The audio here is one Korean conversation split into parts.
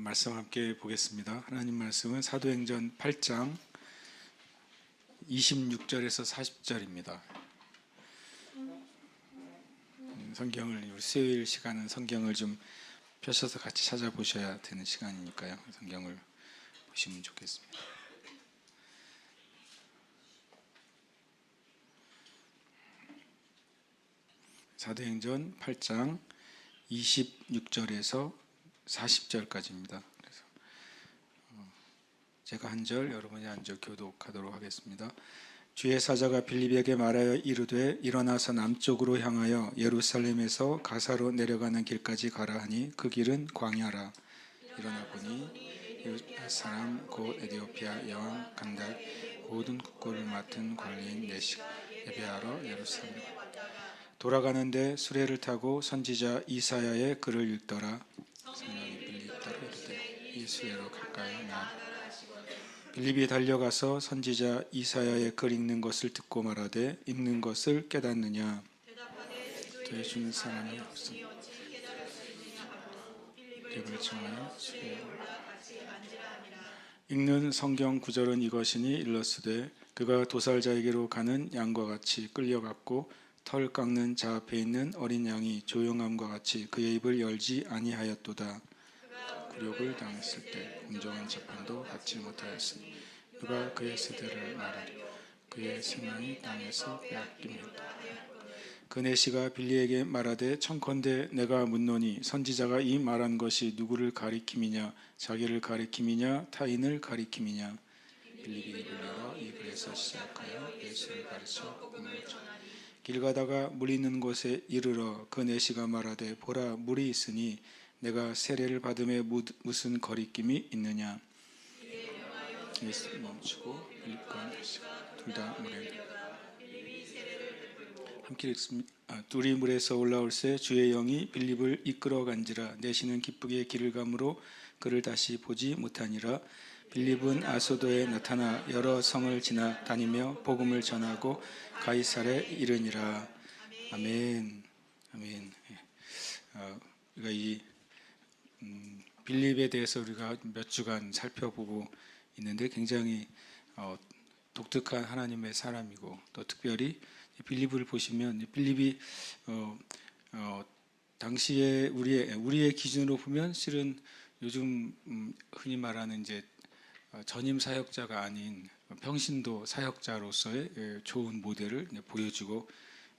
말씀 함께 보겠습니다. 하나님 말씀은 사도행전 8장 26절에서 40절입니다. 성경을 수요일 시간은 성경을 좀 펴셔서 같이 찾아보셔야 되는 시간이니까요. 성경을 보시면 좋겠습니다. 사도행전 8장 26절에서 40절까지입니다. 그래서 제가 한 절, 여러분이 한 절 교독하도록 하겠습니다. 주의 사자가 빌립에게 말하여 이르되 일어나서 남쪽으로 향하여 예루살렘에서 가사로 내려가는 길까지 가라 하니 그 길은 광야라. 일어나 보니 유다 사람 곧 에디오피아 여왕 간달 모든 국고를 맡은 관리인 내시가 예배하러 예루살렘 돌아가는데 수레를 타고 선지자 이사야의 글을 읽더라. 성령이 빌립 따라 이르되 이 수레로 가까이 나. 빌립이 달려가서 선지자 이사야의 글 읽는 것을 듣고 말하되 읽는 것을 깨닫느냐. 되어주는 사람이 없음. 빌립을 청하여 수레에 읽는 성경 구절은 이것이니 일러스되 그가 도살자에게로 가는 양과 같이 끌려갔고 털 깎는 자 앞에 있는 어린 양이 조용함과 같이 그의 입을 열지 아니하였도다. 굴욕을 당했을 때 공정한 재판도 받지 못하였으니 누가 그의 세대를 말하리. 그의 생명이 땅에서 빼앗김이었다. 그 내시가 빌리에게 말하되 청컨대 내가 묻노니 선지자가 이 말한 것이 누구를 가리킴이냐 자기를 가리킴이냐 타인을 가리킴이냐. 빌립이 입을 열어 이 글에서 시작하여 예수를 가르쳐 복음을 전하니 길 가다가 물 있는 곳에 이르러 그 내시가 말하되 보라 물이 있으니 내가 세례를 받음에 무슨 거리낌이 있느냐. 예수 멈추고 빌립과 내시가 둘 다 물에 함께 읽습니다. 둘이 물에서 올라올새 주의 영이 빌립을 이끌어 간지라. 내시는 기쁘게 길을 가므로 그를 다시 보지 못하니라. 빌립은 아소도에 나타나 여러 성을 지나 다니며 복음을 전하고 가이사랴에 이르니라. 아멘. 아멘. 우리가 이 빌립에 대해서 우리가 몇 주간 살펴보고 있는데 굉장히 독특한 하나님의 사람이고 또 특별히 빌립을 보시면 빌립이 당시에 우리의 기준으로 보면 실은 요즘 흔히 말하는 이제 전임 사역자가 아닌 평신도 사역자로서의 좋은 모델을 보여주고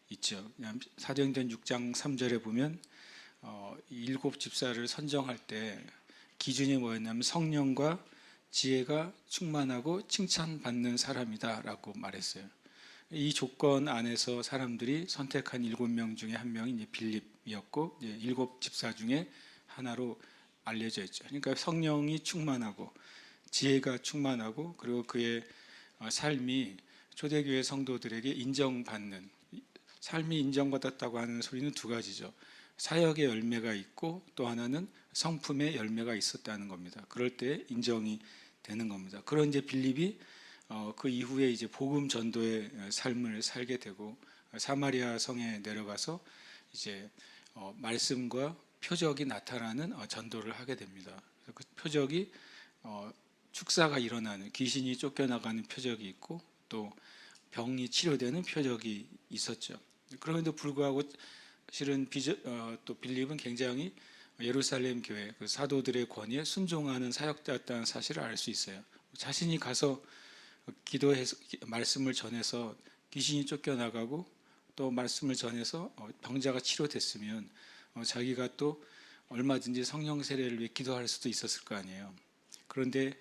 있죠. 사도행전 6장 3절에 보면 일곱 집사를 선정할 때 기준이 뭐였냐면 성령과 지혜가 충만하고 칭찬받는 사람이다라고 말했어요. 이 조건 안에서 사람들이 선택한 7명 중에 한 명이 이제 빌립이었고 일곱 집사 중에 하나로 알려져 있죠. 그러니까 성령이 충만하고 지혜가 충만하고 그리고 그의 삶이 초대교회 성도들에게 인정받는, 삶이 인정받았다고 하는 소리는 두 가지죠. 사역의 열매가 있고 또 하나는 성품의 열매가 있었다는 겁니다. 그럴 때 인정이 되는 겁니다. 그런 이제 빌립이 그 이후에 이제 복음 전도의 삶을 살게 되고 사마리아 성에 내려가서 이제 말씀과 표적이 나타나는 전도를 하게 됩니다. 그 표적이 축사가 일어나는, 귀신이 쫓겨나가는 표적이 있고 또 병이 치료되는 표적이 있었죠. 그럼에도 불구하고 실은 또 빌립은 굉장히 예루살렘 교회 그 사도들의 권위에 순종하는 사역자였다는 사실을 알 수 있어요. 자신이 가서 기도해서 말씀을 전해서 귀신이 쫓겨나가고 또 말씀을 전해서 병자가 치료됐으면 자기가 또 얼마든지 성령 세례를 위해 기도할 수도 있었을 거 아니에요. 그런데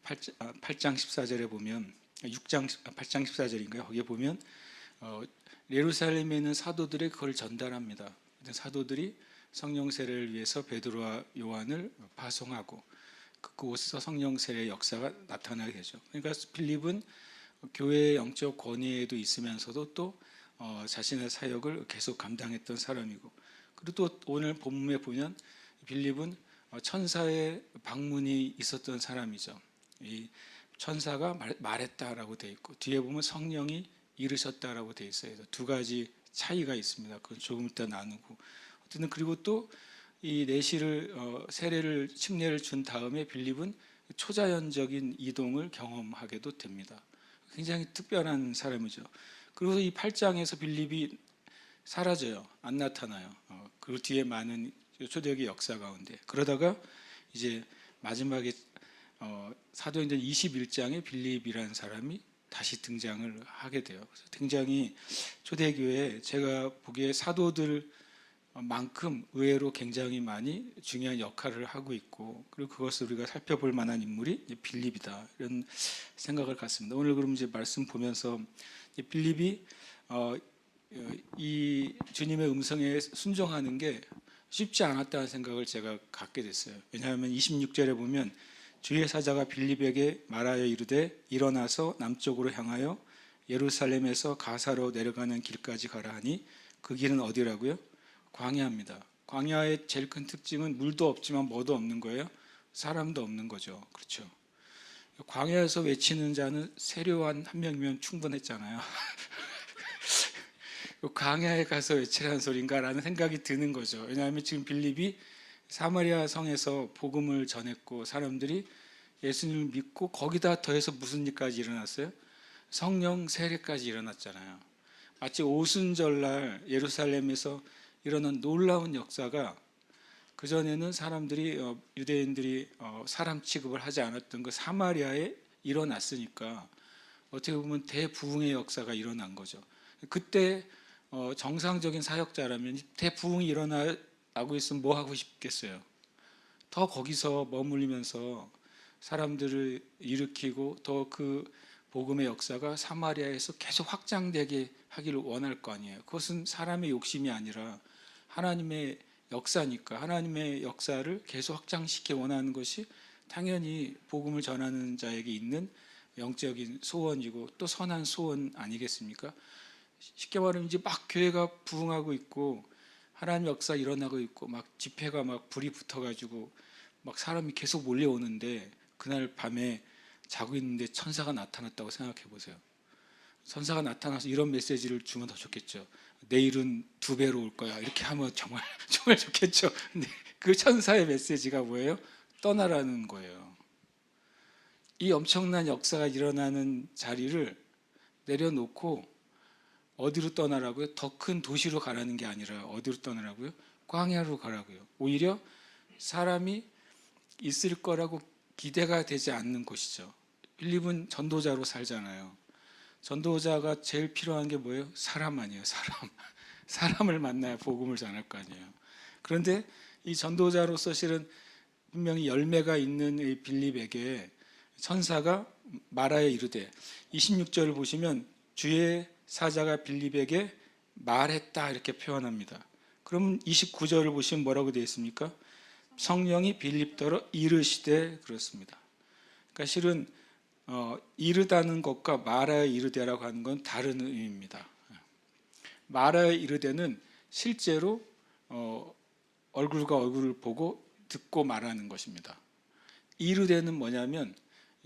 8장 14절에 보면 8장 14절인가요? 거기에 보면 예루살렘에 있는 사도들의 그걸 전달합니다. 사도들이 성령 세례를 위해서 베드로와 요한을 파송하고 그곳에서 성령 세례의 역사가 나타나게 되죠. 그러니까 빌립은 교회의 영적 권위에도 있으면서도 또 자신의 사역을 계속 감당했던 사람이고, 그리고 또 오늘 본문에 보면 빌립은 천사의 방문이 있었던 사람이죠. 이 천사가 말했다라고 되어 있고 뒤에 보면 성령이 이르셨다라고 되어 있어요. 두 가지 차이가 있습니다. 그건 조금 이따 나누고 어쨌든 그리고 또 이 내시를 세례를 침례를 준 다음에 빌립은 초자연적인 이동을 경험하게도 됩니다. 굉장히 특별한 사람이죠. 그리고 이 8장에서 빌립이 사라져요. 안 나타나요. 그 뒤에 많은 초대교회 역사 가운데. 그러다가 이제 마지막에 사도행전 21장에 빌립이라는 사람이 다시 등장을 하게 돼요. 그래서 굉장히 초대교회에 제가 보기에 사도들 만큼 의외로 굉장히 많이 중요한 역할을 하고 있고, 그리고 그것을 우리가 살펴볼 만한 인물이 빌립이다, 이런 생각을 갖습니다. 오늘 그럼 이제 말씀 보면서 빌립이 이 주님의 음성에 순종하는 게 쉽지 않았다는 생각을 제가 갖게 됐어요. 왜냐하면 26절에 보면 주의 사자가 빌립에게 말하여 이르되 일어나서 남쪽으로 향하여 예루살렘에서 가사로 내려가는 길까지 가라 하니, 그 길은 어디라고요? 광야입니다. 광야의 제일 큰 특징은 물도 없지만 뭐도 없는 거예요. 사람도 없는 거죠. 그렇죠. 광야에서 외치는 자는 세례요한 한 명이면 충분했잖아요. 광야에 가서 외치라는 소린가라는 생각이 드는 거죠. 왜냐하면 지금 빌립이 사마리아 성에서 복음을 전했고 사람들이 예수님을 믿고 거기다 더해서 무슨 일까지 일어났어요? 성령 세례까지 일어났잖아요. 마치 오순절날 예루살렘에서 일어난 놀라운 역사가, 그전에는 사람들이 유대인들이 사람 취급을 하지 않았던 그 사마리아에 일어났으니까 어떻게 보면 대부흥의 역사가 일어난 거죠. 그때 정상적인 사역자라면 대부흥이 일어나고 있으면 뭐 하고 싶겠어요? 더 거기서 머물면서 사람들을 일으키고 더 그 복음의 역사가 사마리아에서 계속 확장되게 하기를 원할 거 아니에요. 그것은 사람의 욕심이 아니라 하나님의 역사니까, 하나님의 역사를 계속 확장시켜 원하는 것이 당연히 복음을 전하는 자에게 있는 영적인 소원이고 또 선한 소원 아니겠습니까? 쉽게 말하면 이제 막 교회가 부흥하고 있고 하나님 역사 일어나고 있고 막 집회가 막 불이 붙어가지고 막 사람이 계속 몰려오는데, 그날 밤에 자고 있는데 천사가 나타났다고 생각해 보세요. 천사가 나타나서 이런 메시지를 주면 더 좋겠죠. 내일은 2배로 올 거야. 이렇게 하면 정말 정말 좋겠죠. 근데 그 천사의 메시지가 뭐예요? 떠나라는 거예요. 이 엄청난 역사가 일어나는 자리를 내려놓고 어디로 떠나라고요? 더 큰 도시로 가라는 게 아니라 어디로 떠나라고요? 광야로 가라고요. 오히려 사람이 있을 거라고 기대가 되지 않는 곳이죠. 빌립은 전도자로 살잖아요. 전도자가 제일 필요한 게 뭐예요? 사람 아니에요. 사람. 사람을 만나야 복음을 전할 거 아니에요. 그런데 이 전도자로서 실은 분명히 열매가 있는 이 빌립에게 천사가 말하여 이르되, 26절을 보시면 주의 사자가 빌립에게 말했다 이렇게 표현합니다. 그럼 29절을 보시면 뭐라고 되어 있습니까? 성령이 빌립더러 이르시되, 그렇습니다. 그러니까 실은 이르다는 것과 말하여 이르되라고 하는 건 다른 의미입니다. 말하여 이르되는 실제로 얼굴과 얼굴을 보고 듣고 말하는 것입니다. 이르되는 뭐냐면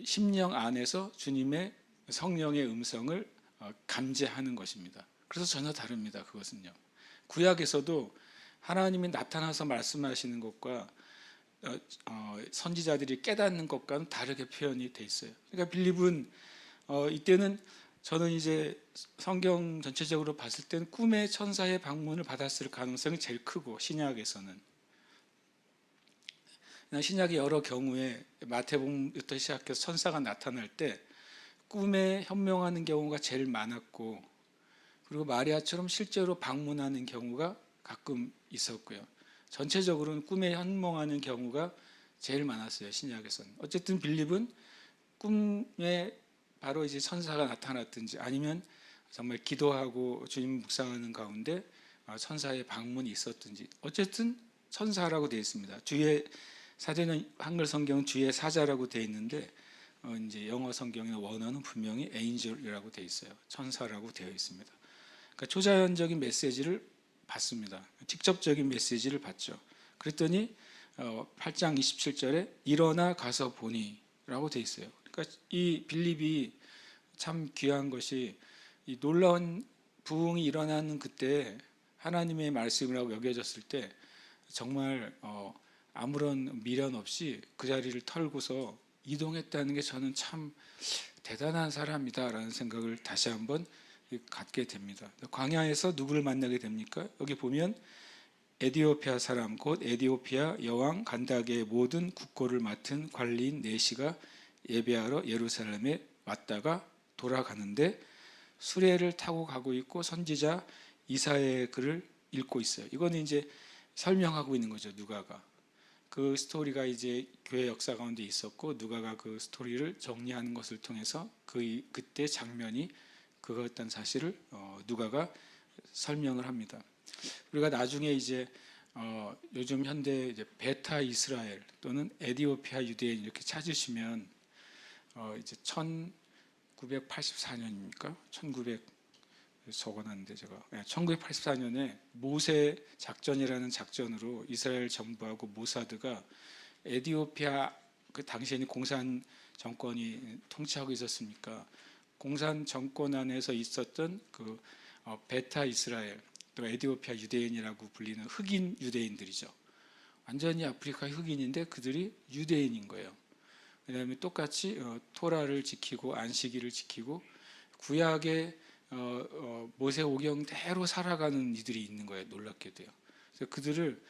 심령 안에서 주님의 성령의 음성을 감지하는 것입니다. 그래서 전혀 다릅니다. 그것은요. 구약에서도 하나님이 나타나서 말씀하시는 것과 선지자들이 깨닫는 것과는 다르게 표현이 돼 있어요. 그러니까 빌립은 이때는, 저는 이제 성경 전체적으로 봤을 때는 꿈의 천사의 방문을 받았을 가능성이 제일 크고, 신약에서는. 신약의 여러 경우에 마태복음부터 시작해서 천사가 나타날 때 꿈에 현명하는 경우가 제일 많았고, 그리고 마리아처럼 실제로 방문하는 경우가 가끔 있었고요. 전체적으로는 꿈에 현몽하는 경우가 제일 많았어요. 신약에서는. 어쨌든 빌립은 꿈에 바로 이제 천사가 나타났든지 아니면 정말 기도하고 주님 묵상하는 가운데 천사의 방문이 있었든지, 어쨌든 천사라고 되어 있습니다. 주의 사전은 한글 성경은 주의 사자라고 되어 있는데 이제 영어 성경의 원어는 분명히 에인젤이라고 되어 있어요. 천사라고 되어 있습니다. 그러니까 초자연적인 메시지를 받습니다. 직접적인 메시지를 받죠. 그랬더니 8장 27절에 일어나 가서 보니 라고 되어 있어요. 그러니까 이 빌립이 참 귀한 것이, 이 놀라운 부흥이 일어나는 그때 하나님의 말씀이라고 여겨졌을 때 정말 아무런 미련 없이 그 자리를 털고서 이동했다는 게 저는 참 대단한 사람이다라는 생각을 다시 한번 갖게 됩니다. 광야에서 누구를 만나게 됩니까? 여기 보면 에디오피아 사람 곧 에디오피아 여왕 간다게의 모든 국고를 맡은 관리인 네시가 예배하러 예루살렘에 왔다가 돌아가는데 수레를 타고 가고 있고 선지자 이사야의 글을 읽고 있어요. 이거는 이제 설명하고 있는 거죠. 누가가. 그 스토리가 이제 교회 역사 가운데 있었고 누가가 그 스토리를 정리하는 것을 통해서 그때 장면이 그거였다는 사실을 누가가 설명을 합니다. 우리가 나중에 이제 요즘 현대 이제 베타 이스라엘 또는 에디오피아 유대인 이렇게 찾으시면 이제 1984년입니까? 1900 적어놨는데 제가 1984년에 모세 작전이라는 작전으로 이스라엘 정부하고 모사드가 에디오피아 그 당시에는 공산 정권이 통치하고 있었으니까 공산 정권 안에서 있었던 그 베타 이스라엘 또 에디오피아 유대인이라고 불리는 흑인 유대인들이죠. 완전히 아프리카 흑인인데 그들이 유대인인 거예요. 왜냐하면 똑같이 토라를 지키고 안식일을 지키고 구약의 모세오경대로 살아가는 이들이 있는 거예요. 놀랍게도요. 그래서 그들을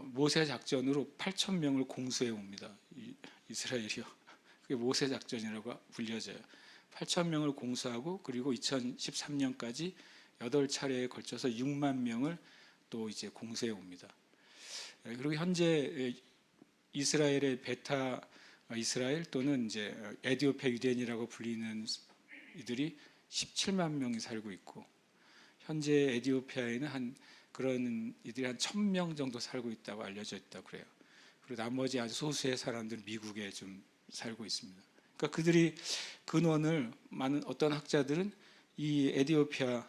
모세 작전으로 8천 명을 공수해 옵니다. 이스라엘이요. 그게 모세 작전이라고 불려져요. 8천 명을 공수하고 그리고 2013년까지 8차례에 걸쳐서 6만 명을 또 이제 공수해 옵니다. 그리고 현재 이스라엘의 베타 이스라엘 또는 이제 에디오피아 유대인이라고 불리는 이들이 17만 명이 살고 있고 현재 에디오피아에는 한 그런 이들이 한 1,000명 정도 살고 있다고 알려져 있다고 그래요. 그리고 나머지 아주 소수의 사람들은 미국에 좀 살고 있습니다. 그러니까 그들이 근원을 많은 어떤 학자들은 이 에디오피아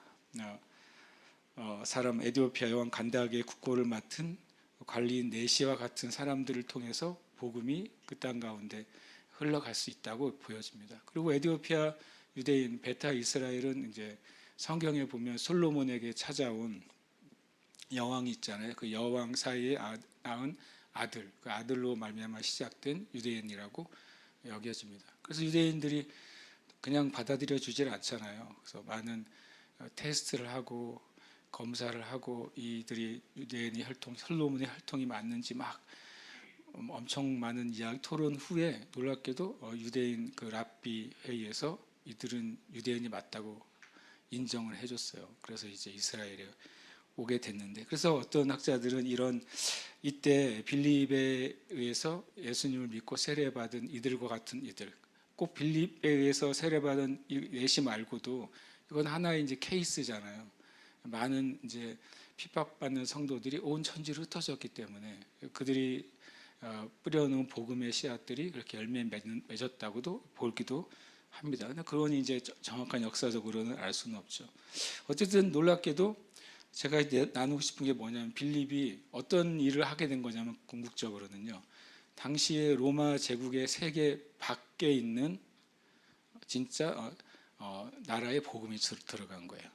사람 에디오피아 여왕 간다게의 국고를 맡은 관리인 네시와 같은 사람들을 통해서 복음이 그 땅 가운데 흘러갈 수 있다고 보여집니다. 그리고 에디오피아 유대인 베타 이스라엘은 이제 성경에 보면 솔로몬에게 찾아온 여왕이 있잖아요. 그 여왕 사이에 낳은 아들, 그 아들로 말미암아 시작된 유대인이라고 여겨집니다. 그래서 유대인들이 그냥 받아들여 주질 않잖아요. 그래서 많은 테스트를 하고 검사를 하고 이들이 유대인의 혈통, 솔로몬의 혈통이 맞는지 막 엄청 많은 이야기 토론 후에 놀랍게도 유대인 그 랍비 회의에서 이들은 유대인이 맞다고 인정을 해줬어요. 그래서 이제 이스라엘에 오게 됐는데 그래서 어떤 학자들은 이때 빌립에 의해서 예수님을 믿고 세례받은 이들과 같은 이들 꼭 빌립에 의해서 세례받은 예시 말고도 이건 하나의 이제 케이스잖아요. 많은 이제 핍박받는 성도들이 온 천지로 흩어졌기 때문에 그들이 뿌려놓은 복음의 씨앗들이 그렇게 열매 맺었다고도 보기도 합니다. 근데 그건 이제 정확한 역사적으로는 알 수는 없죠. 어쨌든 놀랍게도 제가 나누고 싶은 게 뭐냐면 빌립이 어떤 일을 하게 된 거냐면 궁극적으로는요. 당시에 로마 제국의 세계 밖에 있는 진짜 나라의 복음이 들어간 거예요.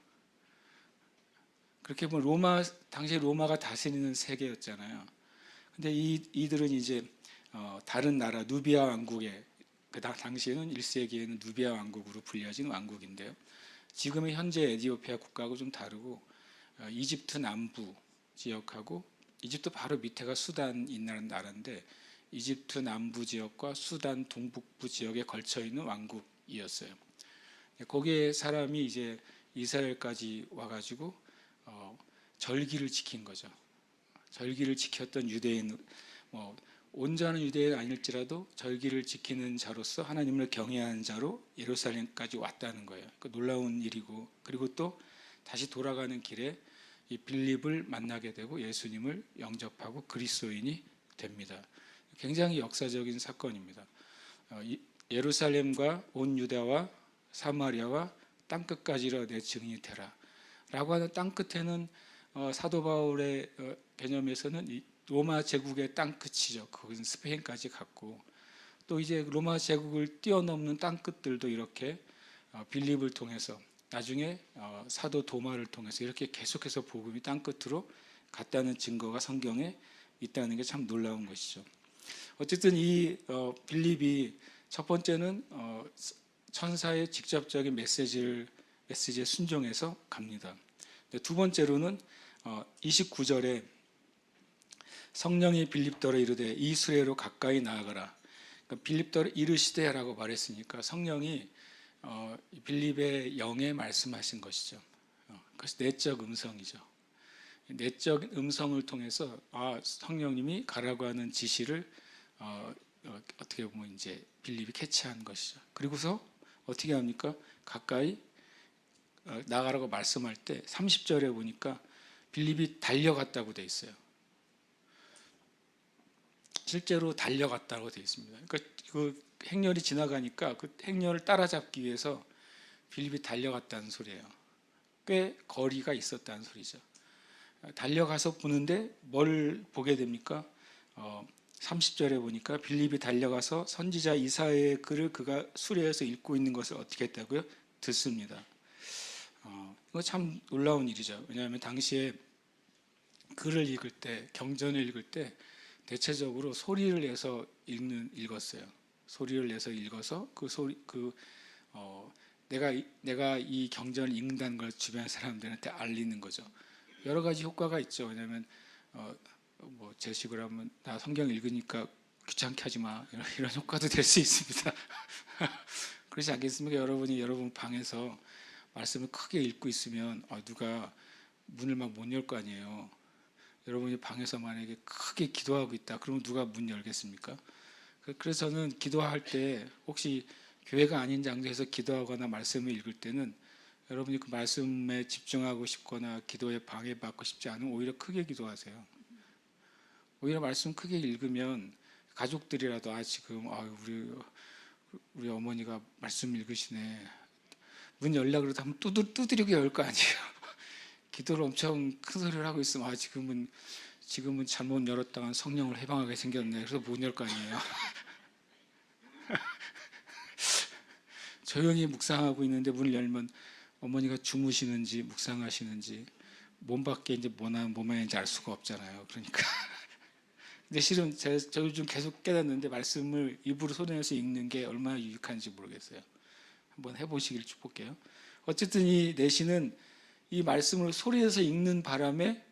그렇게 보면 당시 로마가 다스리는 세계였잖아요. 근데 이들은 이제 다른 나라 누비아 왕국의 그 당시에는 1세기에는 누비아 왕국으로 불려진 왕국인데요. 지금의 현재 에티오피아 국가하고 좀 다르고 이집트 남부 지역하고 이집트 바로 밑에가 수단 있는 나라인데 이집트 남부 지역과 수단 동북부 지역에 걸쳐 있는 왕국이었어요. 거기에 사람이 이제 이스라엘까지 와가지고 절기를 지킨 거죠. 절기를 지켰던 유대인, 온전한 유대인 아닐지라도 절기를 지키는 자로서 하나님을 경외하는 자로 예루살렘까지 왔다는 거예요. 그 놀라운 일이고, 그리고 또 다시 돌아가는 길에 이 빌립을 만나게 되고 예수님을 영접하고 그리스도인이 됩니다. 굉장히 역사적인 사건입니다. 예루살렘과 온 유다와 사마리아와 땅끝까지로 내 증인이 되라 라고 하는 땅끝에는 사도 바울의 개념에서는 이 로마 제국의 땅끝이죠. 그것은 스페인까지 갔고 또 이제 로마 제국을 뛰어넘는 땅끝들도 이렇게 빌립을 통해서 나중에 사도 도마를 통해서 이렇게 계속해서 복음이 땅끝으로 같다는 증거가 성경에 있다는 게 참 놀라운 것이죠. 어쨌든 이 빌립이 첫 번째는 천사의 직접적인 메시지에 순종해서 갑니다. 두 번째로는 29절에 성령이 빌립더러 이르되 이 수레로 가까이 나아가라. 그러니까 빌립더러 이르시되라고 말했으니까 성령이 빌립의 영에 말씀하신 것이죠. 그것이 내적 음성이죠. 내적 음성을 통해서 성령님이 가라고 하는 지시를 어떻게 보면 이제 빌립이 캐치한 것이죠. 그리고서 어떻게 합니까? 가까이 나가라고 말씀할 때 30절에 보니까 빌립이 달려갔다고 돼 있어요. 실제로 달려갔다고 돼 있습니다. 그러니까 그 행렬이 지나가니까 그 행렬을 따라잡기 위해서 빌립이 달려갔다는 소리예요. 꽤 거리가 있었다는 소리죠. 달려가서 보는데 뭘 보게 됩니까? 30절에 보니까 빌립이 달려가서 선지자 이사야의 글을 그가 수레에서 읽고 있는 것을 어떻게 했다고요? 듣습니다. 이거 참 놀라운 일이죠. 왜냐하면 당시에 글을 읽을 때, 경전을 읽을 때 대체적으로 소리를 내서 읽었어요. 소리를 내서 읽어서 내가 이 경전을 읽는다는 걸 주변 사람들한테 알리는 거죠. 여러 가지 효과가 있죠. 왜냐하면 제 식으로 하면 나 성경 읽으니까 귀찮게 하지 마 이런 효과도 될 수 있습니다. 그렇지 않겠습니까? 여러분이 여러분 방에서 말씀을 크게 읽고 있으면 누가 문을 막 못 열 거 아니에요. 여러분이 방에서 만약에 크게 기도하고 있다. 그러면 누가 문 열겠습니까? 그래서 저는 기도할 때 혹시 교회가 아닌 장소에서 기도하거나 말씀을 읽을 때는 여러분이 그 말씀에 집중하고 싶거나 기도에 방해받고 싶지 않으면 오히려 크게 기도하세요. 오히려 말씀 크게 읽으면 가족들이라도 지금 우리 어머니가 말씀 읽으시네. 문 열려고 그래도 한번 두드리고 열 거 아니에요. 기도를 엄청 큰 소리를 하고 있으면 지금은 잘못 열었다간 성령을 해방하게 생겼네. 그래서 못 열 거 아니에요. 조용히 묵상하고 있는데 문을 열면 어머니가 주무시는지 묵상하시는지 몸 밖에 이제 뭐만 있는지 알 수가 없잖아요. 그러니까 근데 실은 저 요즘 계속 깨닫는데 말씀을 입으로 손에서 읽는 게 얼마나 유익한지 모르겠어요. 한번 해보시길 축복해요. 어쨌든 이 내시는 이 말씀을 소리에서 읽는 바람에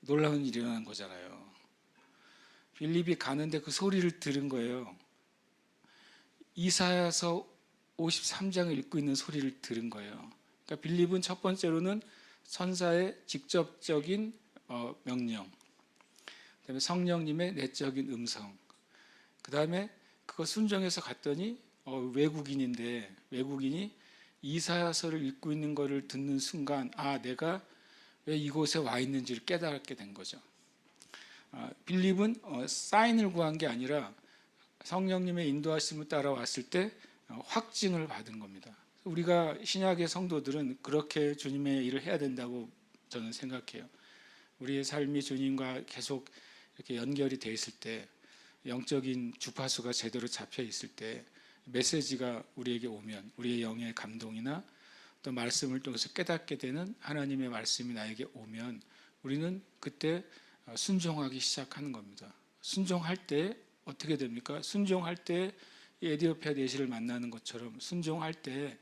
놀라운 일이 일어난 거잖아요. 빌립이 가는데 그 소리를 들은 거예요. 이사야서 53장을 읽고 있는 소리를 들은 거예요. 그러니까 빌립은 첫 번째로는 천사의 직접적인 명령, 그다음에 성령님의 내적인 음성, 그다음에 그거 순종해서 갔더니 외국인이 이사야서를 읽고 있는 것을 듣는 순간 내가 왜 이곳에 와 있는지를 깨닫게 된 거죠. 빌립은 사인을 구한 게 아니라 성령님의 인도하심을 따라왔을 때 확증을 받은 겁니다. 우리가 신약의 성도들은 그렇게 주님의 일을 해야 된다고 저는 생각해요. 우리의 삶이 주님과 계속 이렇게 연결이 돼 있을 때, 영적인 주파수가 제대로 잡혀 있을 때 메시지가 우리에게 오면, 우리의 영의 감동이나 또 말씀을 통해서 깨닫게 되는 하나님의 말씀이 나에게 오면 우리는 그때 순종하기 시작하는 겁니다. 순종할 때 어떻게 됩니까? 순종할 때 에디오피아 내시를 만나는 것처럼 순종할 때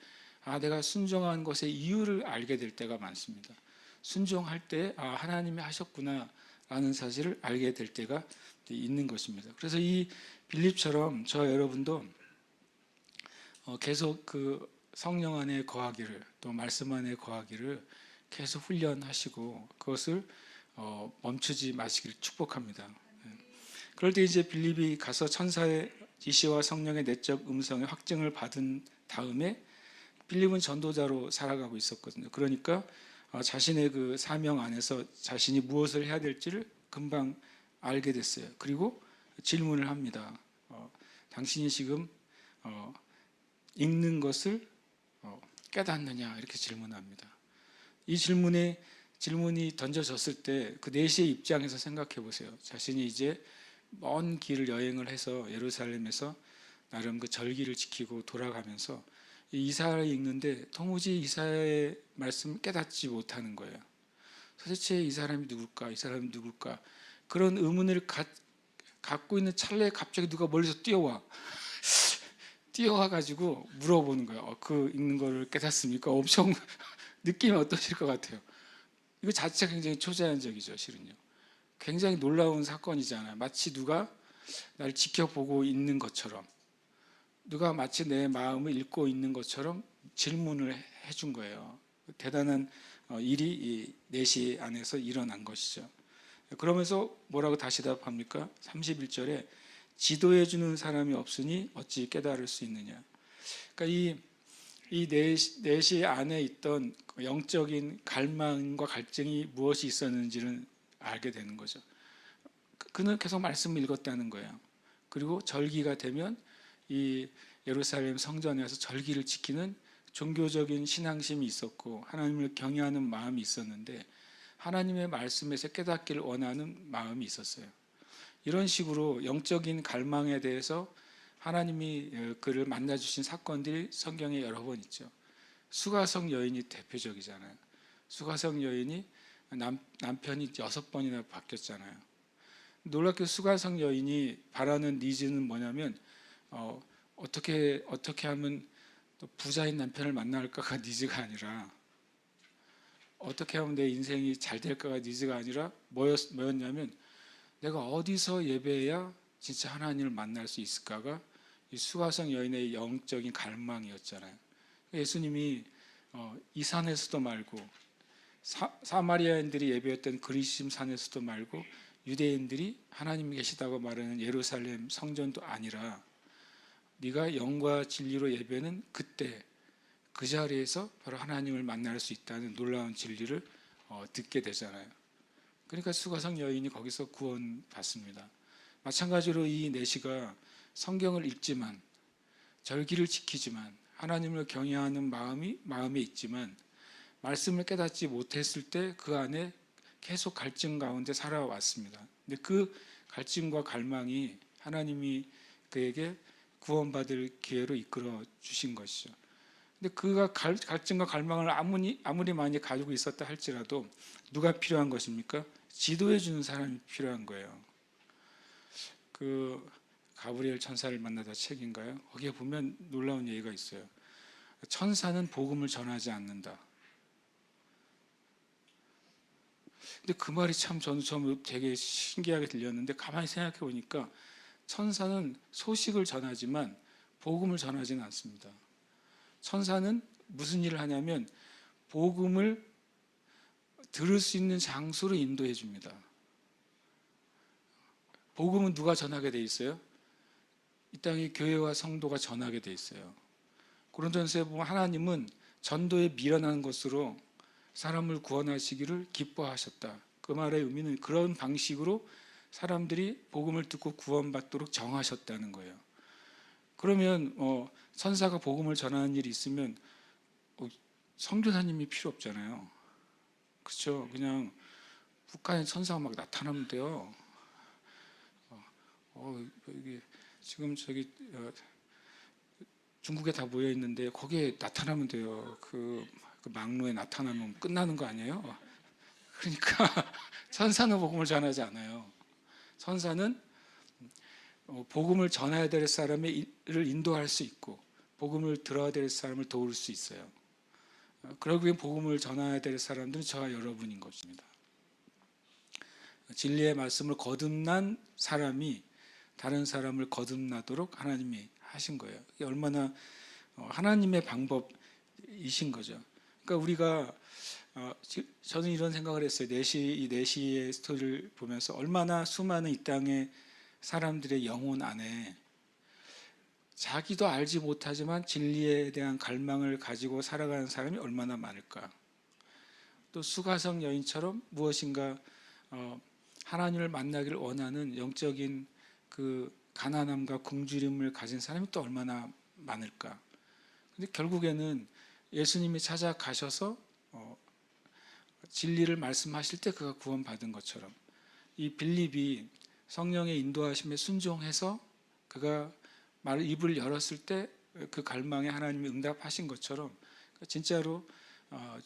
내가 순종한 것의 이유를 알게 될 때가 많습니다. 순종할 때 하나님이 하셨구나 라는 사실을 알게 될 때가 있는 것입니다. 그래서 이 빌립처럼 저 여러분도 계속 그 성령 안에 거하기를, 또 말씀 안에 거하기를 계속 훈련하시고 그것을 멈추지 마시기를 축복합니다. 그럴 때 이제 빌립이 가서 천사의 지시와 성령의 내적 음성의 확증을 받은 다음에 빌립은 전도자로 살아가고 있었거든요. 그러니까 자신의 그 사명 안에서 자신이 무엇을 해야 될지를 금방 알게 됐어요. 그리고 질문을 합니다. 당신이 지금 읽는 것을 깨닫느냐 이렇게 질문합니다. 이 질문이 던져졌을 때 그 내시의 입장에서 생각해 보세요. 자신이 이제 먼 길을 여행을 해서 예루살렘에서 나름 그 절기를 지키고 돌아가면서 이사야를 읽는데 도무지 이사야의 말씀을 깨닫지 못하는 거예요. 도대체 이 사람이 누굴까? 이 사람이 누굴까? 그런 의문을 갖고 있는 찰나에 갑자기 누가 멀리서 뛰어와가지고 물어보는 거예요. 그 읽는 거를 깨닫습니까? 엄청 느낌이 어떠실 것 같아요? 이거 자체가 굉장히 초자연적이죠, 실은요. 굉장히 놀라운 사건이잖아요. 마치 누가 나를 지켜보고 있는 것처럼, 누가 마치 내 마음을 읽고 있는 것처럼 질문을 해준 거예요. 대단한 일이 이 4시 안에서 일어난 것이죠. 그러면서 뭐라고 다시 답합니까? 31절에 지도해 주는 사람이 없으니 어찌 깨달을 수 있느냐. 그러니까 이 4시 안에 있던 영적인 갈망과 갈증이 무엇이 있었는지는 알게 되는 거죠. 그는 계속 말씀을 읽었다는 거예요. 그리고 절기가 되면 이 예루살렘 성전에서 절기를 지키는 종교적인 신앙심이 있었고 하나님을 경외하는 마음이 있었는데 하나님의 말씀에서 깨닫기를 원하는 마음이 있었어요. 이런 식으로 영적인 갈망에 대해서 하나님이 그를 만나주신 사건들이 성경에 여러 번 있죠. 수가성 여인이 대표적이잖아요. 수가성 여인이 남편이 6번이나 바뀌었잖아요. 놀랍게 수가성 여인이 바라는 니즈는 뭐냐면 어떻게 하면 또 부자인 남편을 만날까가 니즈가 아니라 어떻게 하면 내 인생이 잘 될까가 니즈가 아니라 뭐였냐면 내가 어디서 예배해야 진짜 하나님을 만날 수 있을까가 이 수가성 여인의 영적인 갈망이었잖아요. 예수님이 이 산에서도 말고 사마리아인들이 예배했던 그리심 산에서도 말고 유대인들이 하나님이 계시다고 말하는 예루살렘 성전도 아니라 네가 영과 진리로 예배는 그때 그 자리에서 바로 하나님을 만날 수 있다는 놀라운 진리를 듣게 되잖아요. 그러니까 수가성 여인이 거기서 구원받습니다. 마찬가지로 이 4시가 성경을 읽지만 절기를 지키지만 하나님을 경외하는 마음에 있지만 말씀을 깨닫지 못했을 때 그 안에 계속 갈증 가운데 살아왔습니다. 근데 그 갈증과 갈망이 하나님이 그에게 구원받을 기회로 이끌어 주신 것이죠. 근데 그가 갈증과 갈망을 아무리 많이 가지고 있었다 할지라도 누가 필요한 것입니까? 지도해 주는 사람이 필요한 거예요. 그 가브리엘 천사를 만나다 책인가요? 거기에 보면 놀라운 얘기가 있어요. 천사는 복음을 전하지 않는다. 근데 그 말이 참 저는 처음 되게 신기하게 들렸는데 가만히 생각해 보니까 천사는 소식을 전하지만 복음을 전하지는 않습니다. 천사는 무슨 일을 하냐면 복음을 들을 수 있는 장소로 인도해 줍니다. 복음은 누가 전하게 돼 있어요? 이 땅의 교회와 성도가 전하게 돼 있어요. 고린도전서에 보면 하나님은 전도에 미련한 것으로 사람을 구원하시기를 기뻐하셨다. 그 말의 의미는 그런 방식으로 사람들이 복음을 듣고 구원받도록 정하셨다는 거예요. 그러면 천사가 복음을 전하는 일이 있으면 선교사님이 필요 없잖아요. 그렇죠? 그냥 북한에 천사가 막 나타나면 돼요. 이게 지금 저기 중국에 다 모여 있는데 거기에 나타나면 돼요. 그 망로에 나타나면 끝나는 거 아니에요? 그러니까 천사는 복음을 전하지 않아요. 천사는 복음을 전해야 될 사람을 인도할 수 있고 복음을 들어야 될 사람을 도울 수 있어요. 그러기에 복음을 전해야 될 사람들은 저와 여러분인 것입니다. 진리의 말씀을 거듭난 사람이 다른 사람을 거듭나도록 하나님이 하신 거예요. 이게 얼마나 하나님의 방법이신 거죠. 그러니까 우리가 저는 이런 생각을 했어요. 이 4시의 스토리를 보면서 얼마나 수많은 이 땅의 사람들의 영혼 안에 자기도 알지 못하지만 진리에 대한 갈망을 가지고 살아가는 사람이 얼마나 많을까. 또 수가성 여인처럼 무엇인가 하나님을 만나기를 원하는 영적인 그 가난함과 굶주림을 가진 사람이 또 얼마나 많을까. 근데 결국에는 예수님이 찾아가셔서 진리를 말씀하실 때 그가 구원받은 것처럼 이 빌립이 성령의 인도하심에 순종해서 그가 입을 열었을 때 그 갈망에 하나님이 응답하신 것처럼 진짜로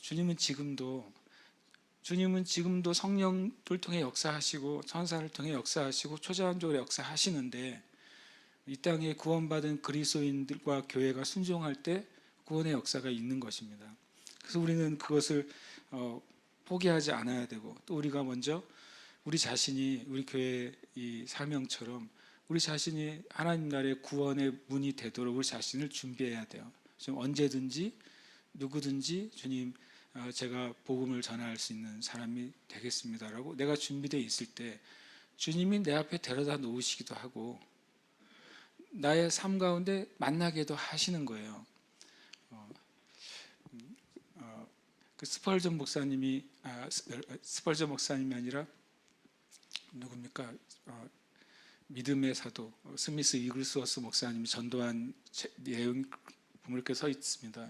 주님은 지금도 주님은 지금도 성령을 통해 역사하시고 천사를 통해 역사하시고 초자연적으로 역사하시는데 이 땅에 구원받은 그리스도인들과 교회가 순종할 때 구원의 역사가 있는 것입니다. 그래서 우리는 그것을 포기하지 않아야 되고, 또 우리가 먼저 우리 자신이 우리 교회의 이 사명처럼 우리 자신이 하나님 나라의 구원의 문이 되도록 우리 자신을 준비해야 돼요. 좀 언제든지 누구든지 주님, 제가 복음을 전할 수 있는 사람이 되겠습니다라고 내가 준비되어 있을 때 주님이 내 앞에 데려다 놓으시기도 하고 나의 삶 가운데 만나게도 하시는 거예요. 그 스펄전 목사님이 아니라 누굽니까? 믿음의 사도 스미스 이글스워스 목사님이 전도한 내용 보면 이렇게 서 있습니다.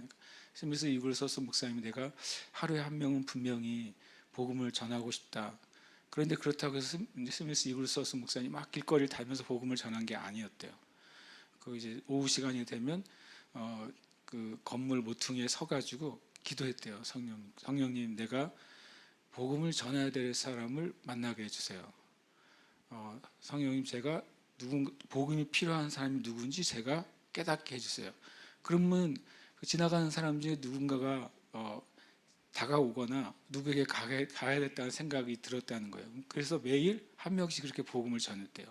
스미스 이글스워스 목사님이 내가 하루에 한 명은 분명히 복음을 전하고 싶다. 그런데 그렇다고 해서 스미스 이글스워스 목사님이 막 길거리를 다니면서 복음을 전한 게 아니었대요. 그 이제 오후 시간이 되면 그 건물 모퉁이에 서가지고 기도했대요. 성령님, 내가 복음을 전해야 될 사람을 만나게 해주세요. 성령님, 제가 복음이 필요한 사람이 누군지 제가 깨닫게 해주세요. 그러면 지나가는 사람 중에 누군가가 다가오거나 누구에게 가야겠다는 생각이 들었다는 거예요. 그래서 매일 한 명씩 그렇게 복음을 전했대요.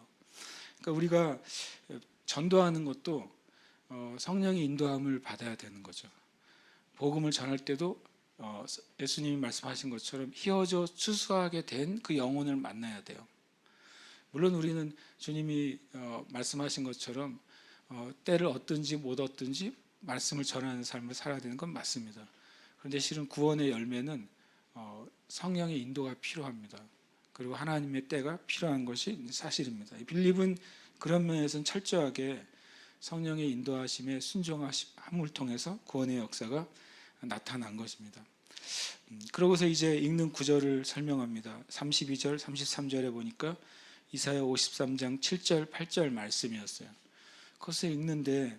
그러니까 우리가 전도하는 것도 성령의 인도함을 받아야 되는 거죠. 복음을 전할 때도 예수님이 말씀하신 것처럼 희어져 추수하게 된 그 영혼을 만나야 돼요. 물론 우리는 주님이 말씀하신 것처럼 때를 얻든지 못 얻든지 말씀을 전하는 삶을 살아야 되는 건 맞습니다. 그런데 실은 구원의 열매는 성령의 인도가 필요합니다. 그리고 하나님의 때가 필요한 것이 사실입니다. 빌립은 그런 면에서는 철저하게 성령의 인도하심에 순종함을 통해서 구원의 역사가 나타난 것입니다. 그러고서 이제 읽는 구절을 설명합니다. 32절, 33절에 보니까 이사야 53장 7절, 8절 말씀이었어요. 그것을 읽는데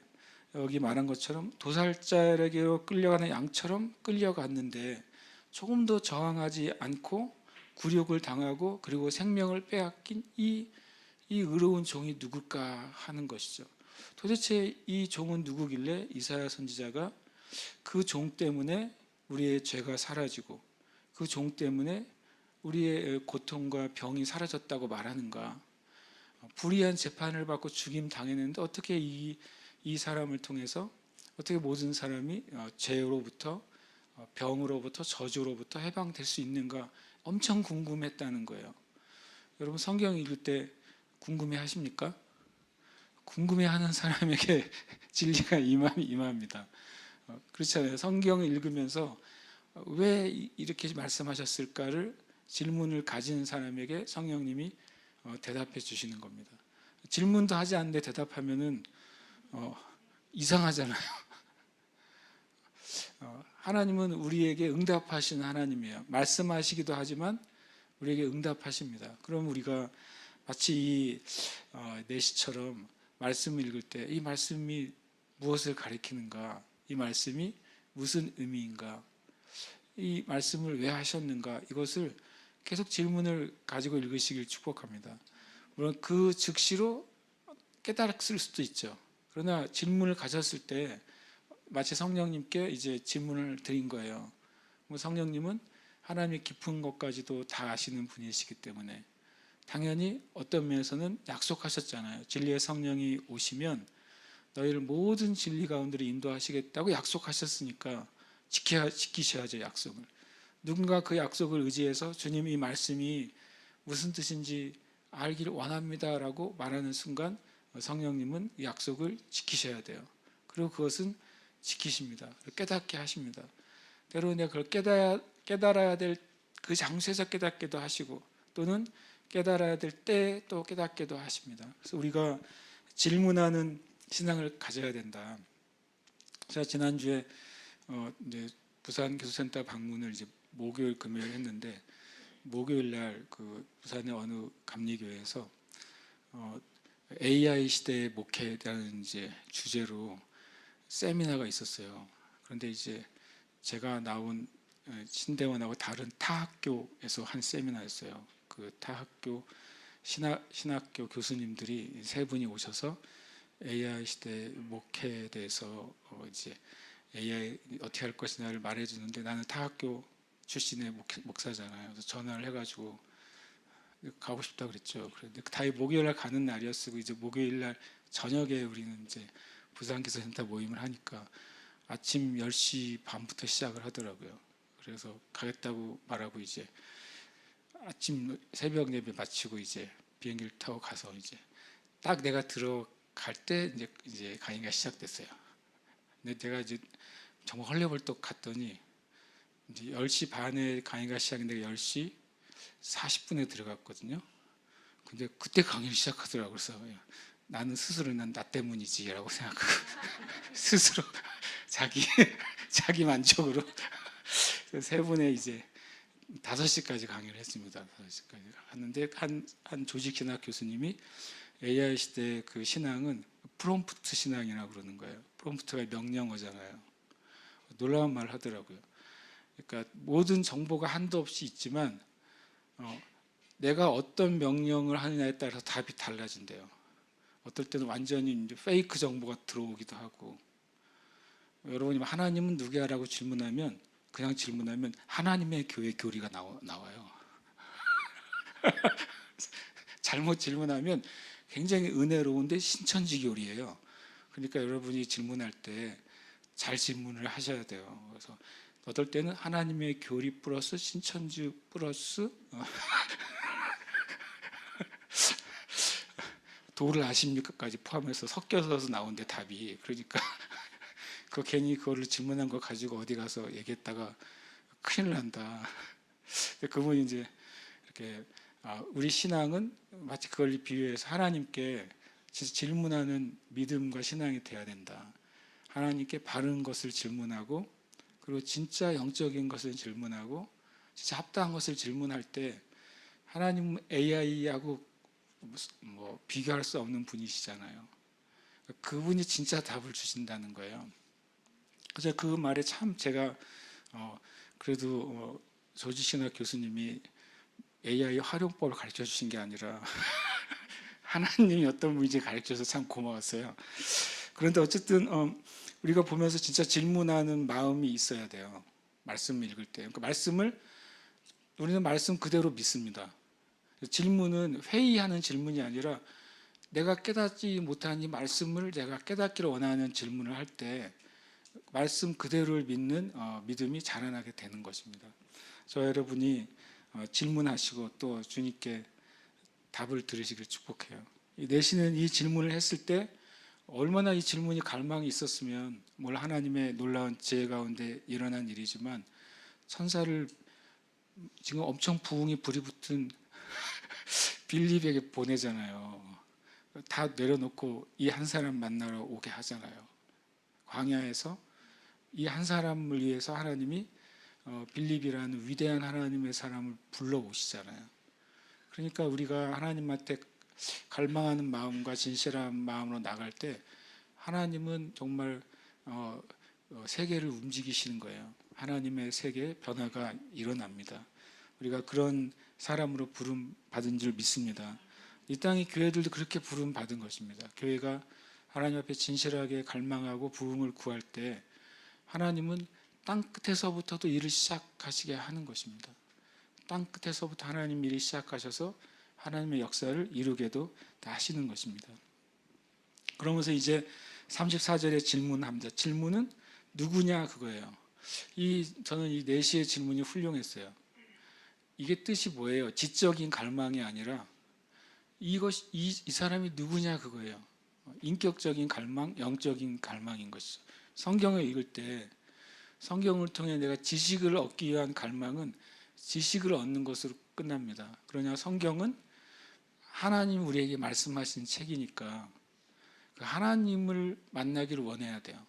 여기 말한 것처럼 도살자에게로 끌려가는 양처럼 끌려갔는데 조금도 저항하지 않고 굴욕을 당하고 그리고 생명을 빼앗긴 이 의로운 종이 누굴까 하는 것이죠. 도대체 이 종은 누구길래 이사야 선지자가 그 종 때문에 우리의 죄가 사라지고 그 종 때문에 우리의 고통과 병이 사라졌다고 말하는가? 불의한 재판을 받고 죽임 당했는데 어떻게 이 사람을 통해서 어떻게 모든 사람이 죄로부터 병으로부터 저주로부터 해방될 수 있는가 엄청 궁금했다는 거예요. 여러분 성경 읽을 때 궁금해 하십니까? 궁금해하는 사람에게 진리가 임합니다. 그렇잖아요. 성경을 읽으면서 왜 이렇게 말씀하셨을까를 질문을 가진 사람에게 성령님이 대답해 주시는 겁니다. 질문도 하지 않는데 대답하면은 이상하잖아요. 하나님은 우리에게 응답하시는 하나님이에요. 말씀하시기도 하지만 우리에게 응답하십니다. 그럼 우리가 마치 이 내시처럼 말씀을 읽을 때 이 말씀이 무엇을 가리키는가, 이 말씀이 무슨 의미인가, 이 말씀을 왜 하셨는가, 이것을 계속 질문을 가지고 읽으시길 축복합니다. 물론 그 즉시로 깨달았을 수도 있죠. 그러나 질문을 가졌을 때 마치 성령님께 이제 질문을 드린 거예요. 성령님은 하나님의 깊은 것까지도 다 아시는 분이시기 때문에 당연히 어떤 면에서는 약속하셨잖아요. 진리의 성령이 오시면 너희를 모든 진리 가운데로 인도하시겠다고 약속하셨으니까 지키셔야죠, 약속을. 누군가 그 약속을 의지해서 주님 이 말씀이 무슨 뜻인지 알기를 원합니다라고 말하는 순간 성령님은 이 약속을 지키셔야 돼요. 그리고 그것은 지키십니다. 깨닫게 하십니다. 때로는 내가 그걸 깨달아야 될 그 장소에서 깨닫게도 하시고 또는 깨달아야 될 때 또 깨닫게도 하십니다. 그래서 우리가 질문하는 신앙을 가져야 된다. 제가 지난주에 이제 부산 교수센터 방문을 이제 목요일 금요일 했는데 목요일 날 그 부산의 어느 감리교회에서 AI 시대의 목회라는 이제 주제로 세미나가 있었어요. 그런데 이제 제가 나온 신대원하고 다른 타학교에서 한 세미나였어요. 그 타학교 신학교 교수님들이 세 분이 오셔서 AI 시대 목회에 대해서 이제 AI 어떻게 할 것이냐를 말해주는데, 나는 타학교 출신의 목사잖아요. 그래서 전화를 해가지고 가고 싶다 그랬죠. 그런데 다 목요일 날 가는 날이었고, 이제 목요일 날 저녁에 우리는 이제 부산기서센터 모임을 하니까 아침 10시 반부터 시작을 하더라고요. 그래서 가겠다고 말하고 이제 아침 새벽 예배 마치고 이제 비행기를 타고 가서 이제 딱 내가 들어갈 때 이제 강의가 시작됐어요. 근데 내가 이제 정말 헐레벌떡 갔더니 이제 10시 반에 강의가 시작인데 10시 40분에 들어갔거든요. 근데 그때 강의를 시작하더라고요. 그래서 나는 스스로 난 나 때문이지라고 생각하고 스스로 자기 만족으로 세 분의 이제 5시까지 강의를 했습니다. 5시까지 하는데 한 조직신학 교수님이 AI 시대 그 신앙은 프롬프트 신앙이라고 그러는 거예요. 프롬프트가 명령어잖아요. 놀라운 말 하더라고요. 그러니까 모든 정보가 한도 없이 있지만 내가 어떤 명령을 하느냐에 따라서 답이 달라진대요. 어떨 때는 완전히 이제 페이크 정보가 들어오기도 하고, 여러분이 하나님은 누구야라고 질문하면 그냥 질문하면 하나님의 교회 교리가 나와요. 잘못 질문하면 굉장히 은혜로운데 신천지 교리예요. 그러니까 여러분이 질문할 때 잘 질문을 하셔야 돼요. 그래서 어떨 때는 하나님의 교리 플러스 신천지 플러스 도를 아십니까까지 포함해서 섞여서 나오는데 답이, 그러니까 그 괜히 그거를 질문한 거 가지고 어디 가서 얘기했다가 큰일 난다. 그분이 이제 이렇게 우리 신앙은 마치 그걸 비유해서 하나님께 질문하는 믿음과 신앙이 돼야 된다. 하나님께 바른 것을 질문하고, 그리고 진짜 영적인 것을 질문하고, 진짜 합당한 것을 질문할 때 하나님은 AI하고 뭐 비교할 수 없는 분이시잖아요. 그분이 진짜 답을 주신다는 거예요. 그래서 그 말에 참 제가 그래도 조지신학 교수님이 AI 활용법을 가르쳐 주신 게 아니라 하나님이 어떤 분인지 가르쳐서 참 고마웠어요. 그런데 어쨌든 우리가 보면서 진짜 질문하는 마음이 있어야 돼요. 말씀을 읽을 때. 그러니까 우리는 말씀 그대로 믿습니다. 질문은 회의하는 질문이 아니라 내가 깨닫지 못한 이 말씀을 내가 깨닫기를 원하는 질문을 할 때 말씀 그대로를 믿는 믿음이 자라나게 되는 것입니다. 저 여러분이 질문하시고 또 주님께 답을 들으시길 축복해요. 내시는 이 질문을 했을 때 얼마나 이 질문이 갈망이 있었으면, 뭘 하나님의 놀라운 지혜 가운데 일어난 일이지만 천사를 지금 엄청 부흥이 불이 붙은 빌립에게 보내잖아요. 다 내려놓고 이 한 사람 만나러 오게 하잖아요. 광야에서 이 한 사람을 위해서 하나님이 빌립이라는 위대한 하나님의 사람을 불러오시잖아요. 그러니까 우리가 하나님한테 갈망하는 마음과 진실한 마음으로 나갈 때 하나님은 정말 세계를 움직이시는 거예요. 하나님의 세계에 변화가 일어납니다. 우리가 그런 사람으로 부름 받은 줄 믿습니다. 이 땅의 교회들도 그렇게 부름 받은 것입니다. 교회가 하나님 앞에 진실하게 갈망하고 부흥을 구할 때 하나님은 땅 끝에서부터도 일을 시작하시게 하는 것입니다. 땅 끝에서부터 하나님 일을 시작하셔서 하나님의 역사를 이루게도 다 하시는 것입니다. 그러면서 이제 34절에 질문합니다. 질문은 누구냐 그거예요. 저는 이 4시의 질문이 훌륭했어요. 이게 뜻이 뭐예요? 지적인 갈망이 아니라 이 사람이 누구냐 그거예요. 인격적인 갈망, 영적인 갈망인 것이죠. 성경을 읽을 때 성경을 통해 내가 지식을 얻기 위한 갈망은 지식을 얻는 것으로 끝납니다. 그러나 성경은 하나님 우리에게 말씀하신 책이니까 하나님을 만나기를 원해야 돼요.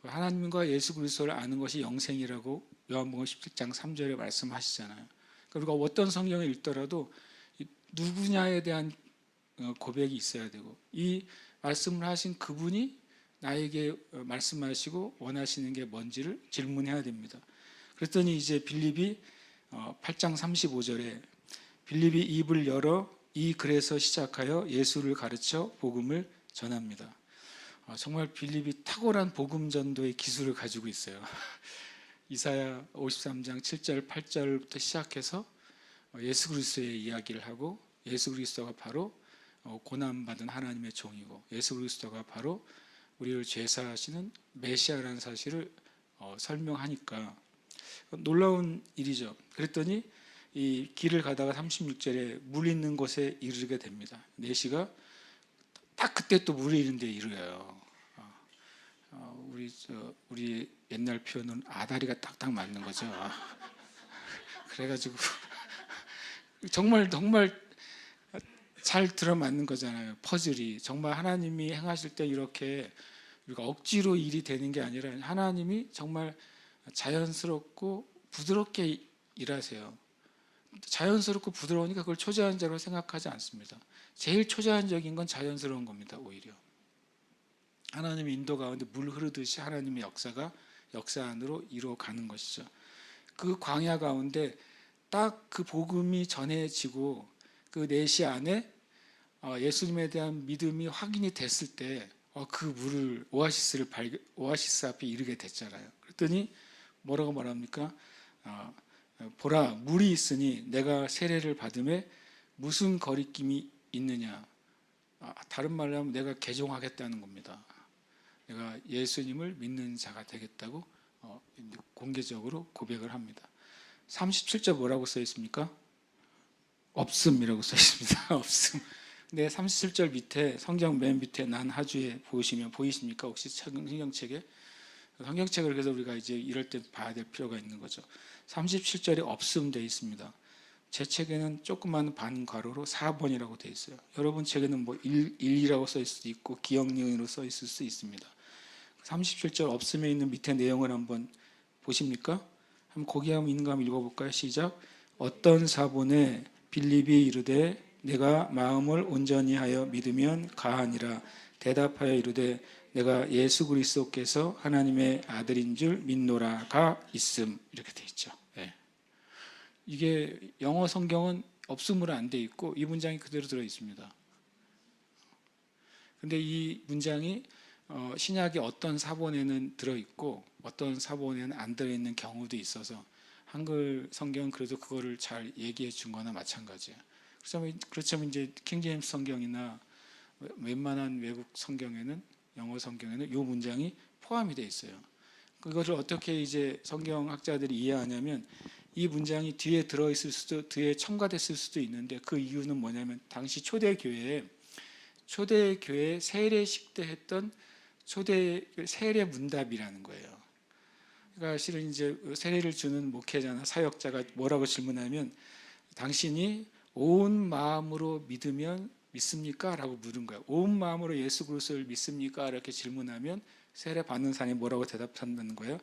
하나님과 예수 그리스도를 아는 것이 영생이라고 요한복음 17장 3절에 말씀하시잖아요. 그리고 어떤 성경을 읽더라도 누구냐에 대한 고백이 있어야 되고, 이 말씀을 하신 그분이 나에게 말씀하시고 원하시는 게 뭔지를 질문해야 됩니다. 그랬더니 이제 빌립이 8장 35절에 빌립이 입을 열어 이 글에서 시작하여 예수를 가르쳐 복음을 전합니다. 정말 빌립이 탁월한 복음 전도의 기술을 가지고 있어요. 이사야 53장 7절 8절부터 시작해서 예수 그리스도의 이야기를 하고 예수 그리스도가 바로 고난받은 하나님의 종이고 예수 그리스도가 바로 우리를 죄사하시는 메시아라는 사실을 설명하니까 놀라운 일이죠. 그랬더니 이 길을 가다가 36절에 물 있는 곳에 이르게 됩니다. 4시가 딱 그때 또 물이 있는 데 이르러요. 우리 옛날 표현은 아다리가 딱딱 맞는 거죠. 그래가지고 정말 잘 들어맞는 거잖아요. 퍼즐이 정말 하나님이 행하실 때 이렇게 우리가 억지로 일이 되는 게 아니라 하나님이 정말 자연스럽고 부드럽게 일하세요. 자연스럽고 부드러우니까 그걸 초자연적으로 생각하지 않습니다. 제일 초자연적인 건 자연스러운 겁니다. 오히려 하나님의 인도 가운데 물 흐르듯이 하나님의 역사 안으로 이루어가는 것이죠. 그 광야 가운데 딱 그 복음이 전해지고 그 4시 안에 예수님에 대한 믿음이 확인이 됐을 때 그 물을 오아시스 앞에 이르게 됐잖아요. 그랬더니 뭐라고 말합니까? 보라 물이 있으니 내가 세례를 받음에 무슨 거리낌이 있느냐. 다른 말로 하면 내가 개종하겠다는 겁니다. 내가 예수님을 믿는 자가 되겠다고 공개적으로 고백을 합니다. 37절 뭐라고 써 있습니까? 없음이라고 써 있습니다. 없음. 근데 37절 밑에 성경 맨 밑에 난 하주에 보시면 보이십니까? 혹시 성경책에? 성경책을 그래서 우리가 이제 이럴 때 봐야 될 필요가 있는 거죠. 37절에 없음 되어 있습니다. 제 책에는 조그만 반괄호로 4번이라고 되어 있어요. 여러분 책에는 뭐 1이라고 써 있을 수도 있고 기억니은으로 써 있을 수 있습니다. 37절 없음에 있는 밑에 내용을 한번 보십니까? 한번 거기 한번 있는 거 한번 읽어볼까요? 시작. 어떤 사본에 빌립이 이르되 내가 마음을 온전히 하여 믿으면 가하니라. 대답하여 이르되 내가 예수 그리스도께서 하나님의 아들인 줄 믿노라가 있음. 이렇게 돼 있죠. 네. 이게 영어 성경은 없음으로 안 돼 있고 이 문장이 그대로 들어 있습니다. 근데 이 문장이 신약의 어떤 사본에는 들어 있고 어떤 사본에는 안 들어 있는 경우도 있어서 한글 성경은 그래도 그거를 잘 얘기해 준 거나 마찬가지예요. 그렇다면 이제 킹제임스 성경이나 웬만한 외국 성경에는 영어 성경에는 이 문장이 포함이 되어 있어요. 그것을 어떻게 이제 성경학자들이 이해하냐면 이 문장이 뒤에 들어있을 수도 뒤에 첨가됐을 수도 있는데 그 이유는 뭐냐면 당시 초대교회에 세례식 때 했던 세례 문답이라는 거예요. 그러니까 실은 이제 세례를 주는 목회자나 사역자가 뭐라고 질문하면 당신이 온 마음으로 믿으면 믿습니까? 라고 물은 거예요. 온 마음으로 예수 그리스도를 믿습니까? 이렇게 질문하면 세례 받는 사람이 뭐라고 대답한다는 거예요?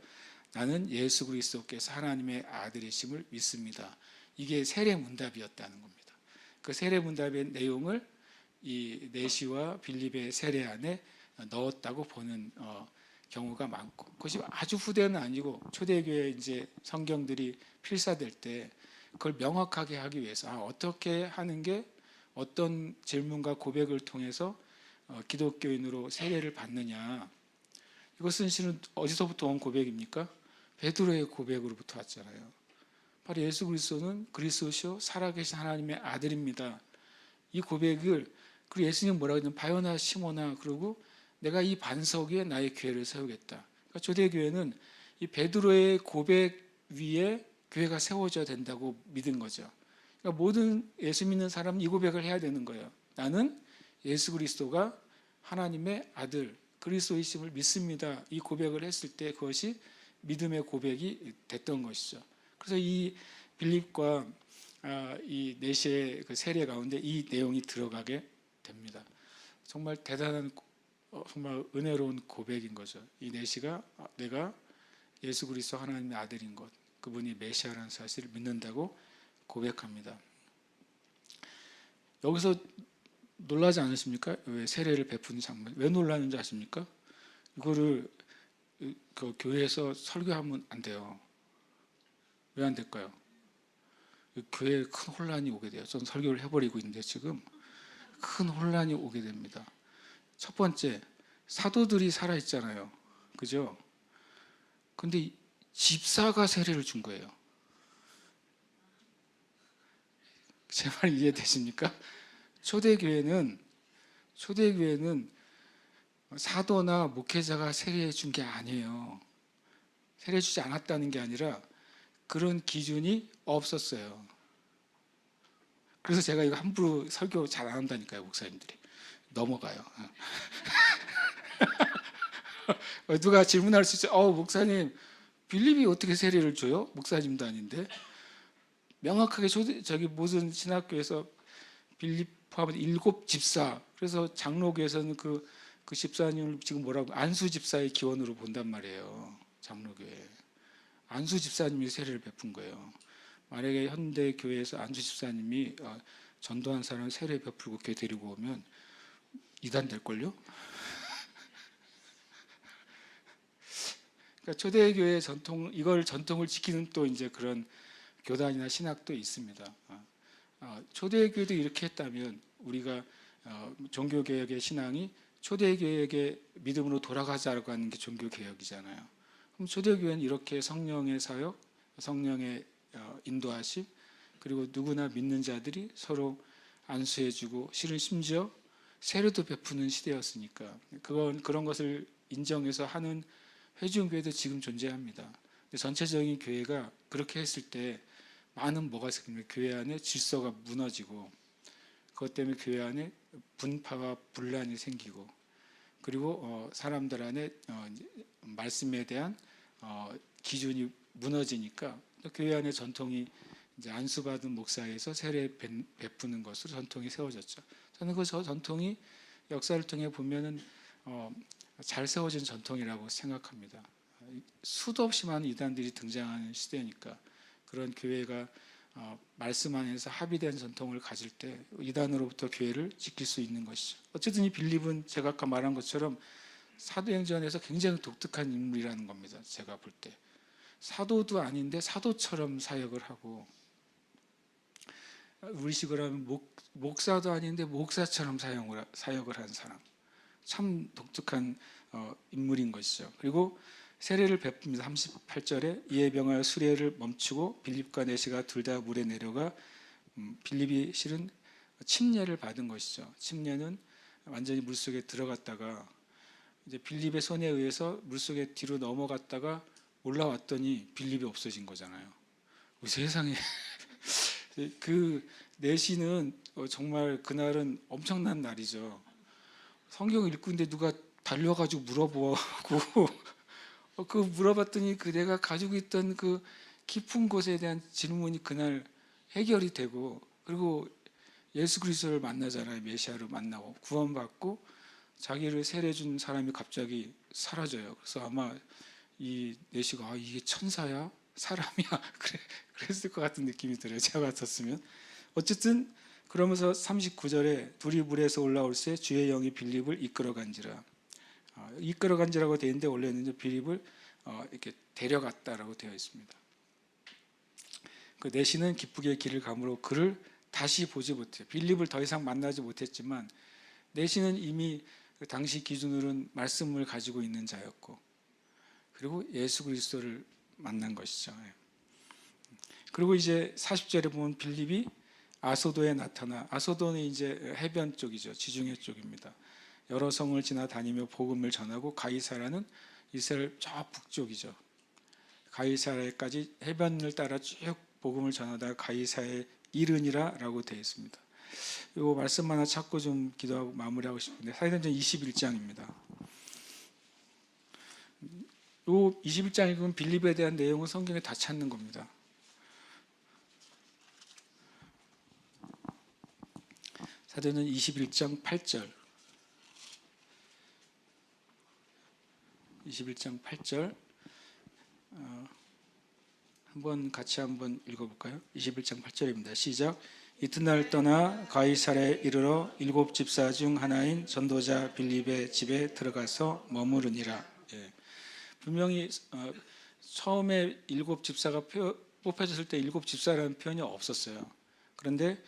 나는 예수 그리스도께서 하나님의 아들이심을 믿습니다. 이게 세례 문답이었다는 겁니다. 그 세례 문답의 내용을 이 네시와 빌립의 세례 안에 넣었다고 보는 경우가 많고, 그것이 아주 후대는 아니고 초대교회 이제 성경들이 필사될 때 그걸 명확하게 하기 위해서 어떻게 하는 게 어떤 질문과 고백을 통해서 기독교인으로 세례를 받느냐. 이것은 실은 어디서부터 온 고백입니까? 베드로의 고백으로부터 왔잖아요. 바로 예수 그리스도는 그리스도시요 살아계신 하나님의 아들입니다. 이 고백을 그리고 예수님 뭐라고 했냐면 바요나 시모나 그러고 내가 이 반석 위에 나의 교회를 세우겠다. 그러니까 초대교회는 이 베드로의 고백 위에 교회가 세워져야 된다고 믿은 거죠. 그러니까 모든 예수 믿는 사람은 이 고백을 해야 되는 거예요. 나는 예수 그리스도가 하나님의 아들 그리스도이심을 믿습니다. 이 고백을 했을 때 그것이 믿음의 고백이 됐던 것이죠. 그래서 이 빌립과 이 네시의 그 세례 가운데 이 내용이 들어가게 됩니다. 정말 대단한 정말 은혜로운 고백인 거죠. 이 네시가 내가 예수 그리스도 하나님의 아들인 것, 그분이 메시아라는 사실을 믿는다고 고백합니다. 여기서 놀라지 않으십니까? 왜 세례를 베푸는 장면? 왜 놀라는지 아십니까? 이거를 그 교회에서 설교하면 안 돼요. 왜 안 될까요? 교회에 큰 혼란이 오게 돼요. 저는 설교를 해버리고 있는데 지금 큰 혼란이 오게 됩니다. 첫 번째, 사도들이 살아있잖아요. 그죠? 근데 집사가 세례를 준 거예요. 제 말 이해되십니까? 초대교회는 사도나 목회자가 세례해 준 게 아니에요. 세례 주지 않았다는 게 아니라 그런 기준이 없었어요. 그래서 제가 이거 함부로 설교 잘 안 한다니까요, 목사님들이. 넘어가요. 누가 질문할 수 있어요. 목사님, 빌립이 어떻게 세례를 줘요? 목사님도 아닌데. 명확하게 저기 무슨 신학교에서 빌립 포함한 7 집사. 그래서 장로교에서는 그 집사님을 지금 뭐라고 안수 집사의 기원으로 본단 말이에요. 장로교회. 안수 집사님이 세례를 베푼 거예요. 만약에 현대 교회에서 안수 집사님이 전도한 사람을 세례 베풀고 교회 데리고 오면 이단 될걸요? 그러니까 초대교회 전통, 이걸 전통을 지키는 또 이제 그런 교단이나 신학도 있습니다. 초대교회도 이렇게 했다면 우리가 종교개혁의 신앙이 초대교회의 믿음으로 돌아가자고 하는 게 종교개혁이잖아요. 그럼 초대교회는 이렇게 성령의 사역, 성령의 인도하심, 그리고 누구나 믿는 자들이 서로 안수해주고 실은 심지어 세례도 베푸는 시대였으니까 그런 것을 인정해서 하는 회중교회도 지금 존재합니다. 근데 전체적인 교회가 그렇게 했을 때 많은 뭐가 생깁니까? 교회 안에 질서가 무너지고 그것 때문에 교회 안에 분파와 분란이 생기고 그리고 사람들 안에 말씀에 대한 기준이 무너지니까 교회 안에 전통이 이제 안수받은 목사에서 세례 베푸는 것으로 전통이 세워졌죠. 저는 그 전통이 역사를 통해 보면은 잘 세워진 전통이라고 생각합니다. 수도 없이 많은 이단들이 등장하는 시대니까 그런 교회가 말씀 안에서 합의된 전통을 가질 때 이단으로부터 교회를 지킬 수 있는 것이죠. 어쨌든 이 빌립은 제가 아까 말한 것처럼 사도행전에서 굉장히 독특한 인물이라는 겁니다. 제가 볼 때 사도도 아닌데 사도처럼 사역을 하고 우리식으로 하면 목사도 아닌데 목사처럼 사역을 한 사람, 참 독특한 인물인 것이죠. 그리고 세례를 베풉니다. 38절에 이에 병하여 수레를 멈추고 빌립과 내시가 둘 다 물에 내려가 빌립이 실은 침례를 받은 것이죠. 침례는 완전히 물속에 들어갔다가 이제 빌립의 손에 의해서 물속에 뒤로 넘어갔다가 올라왔더니 빌립이 없어진 거잖아요. 세상에 그 내시는 정말 그날은 엄청난 날이죠. 성경 읽고 있는데 누가 달려가지고 물어보고 그 물어봤더니 그 내가 가지고 있던 그 깊은 곳에 대한 질문이 그날 해결이 되고 그리고 예수 그리스도를 만나잖아요. 메시아를 만나고 구원받고 자기를 세례 준 사람이 갑자기 사라져요. 그래서 아마 이 내시가 이게 천사야? 사람이야? 그랬을 것 같은 느낌이 들어요. 제가 같았으면. 어쨌든 그러면서 39절에 둘이 물에서 올라올새 주의 영이 빌립을 이끌어간지라. 이끌어간지라고 되어 있는데 원래는 빌립을 이렇게 데려갔다라고 되어 있습니다. 그 내시는 기쁘게 길을 가므로 그를 다시 보지 못해요. 빌립을 더 이상 만나지 못했지만 내시는 이미 그 당시 기준으로는 말씀을 가지고 있는 자였고 그리고 예수 그리스도를 만난 것이죠. 그리고 이제 40절에 보면 빌립이 아소도에 나타나 아소도는 이제 해변 쪽이죠. 지중해 쪽입니다. 여러 성을 지나다니며 복음을 전하고 가이사라는 이스라엘 저 북쪽이죠. 가이사라까지 해변을 따라 쭉 복음을 전하다가 가이사에 이르니라라고 되어 있습니다. 이 말씀 하나 찾고 좀 기도하고 마무리하고 싶은데 사도행전 21장입니다. 이 21장 읽으면 빌립에 대한 내용은 성경에 다 찾는 겁니다. 사도행전 21장 8절 21장 8절 같이 한번 읽어볼까요? 21장 8절입니다. 시작. 이튿날 떠나 가이사랴에 이르러 7 집사 중 하나인 전도자 빌립의 집에 들어가서 머무르니라. 분명히 처음에 7 집사가 뽑혀졌을 때 일곱 집사라는 표현이 없었어요. 그런데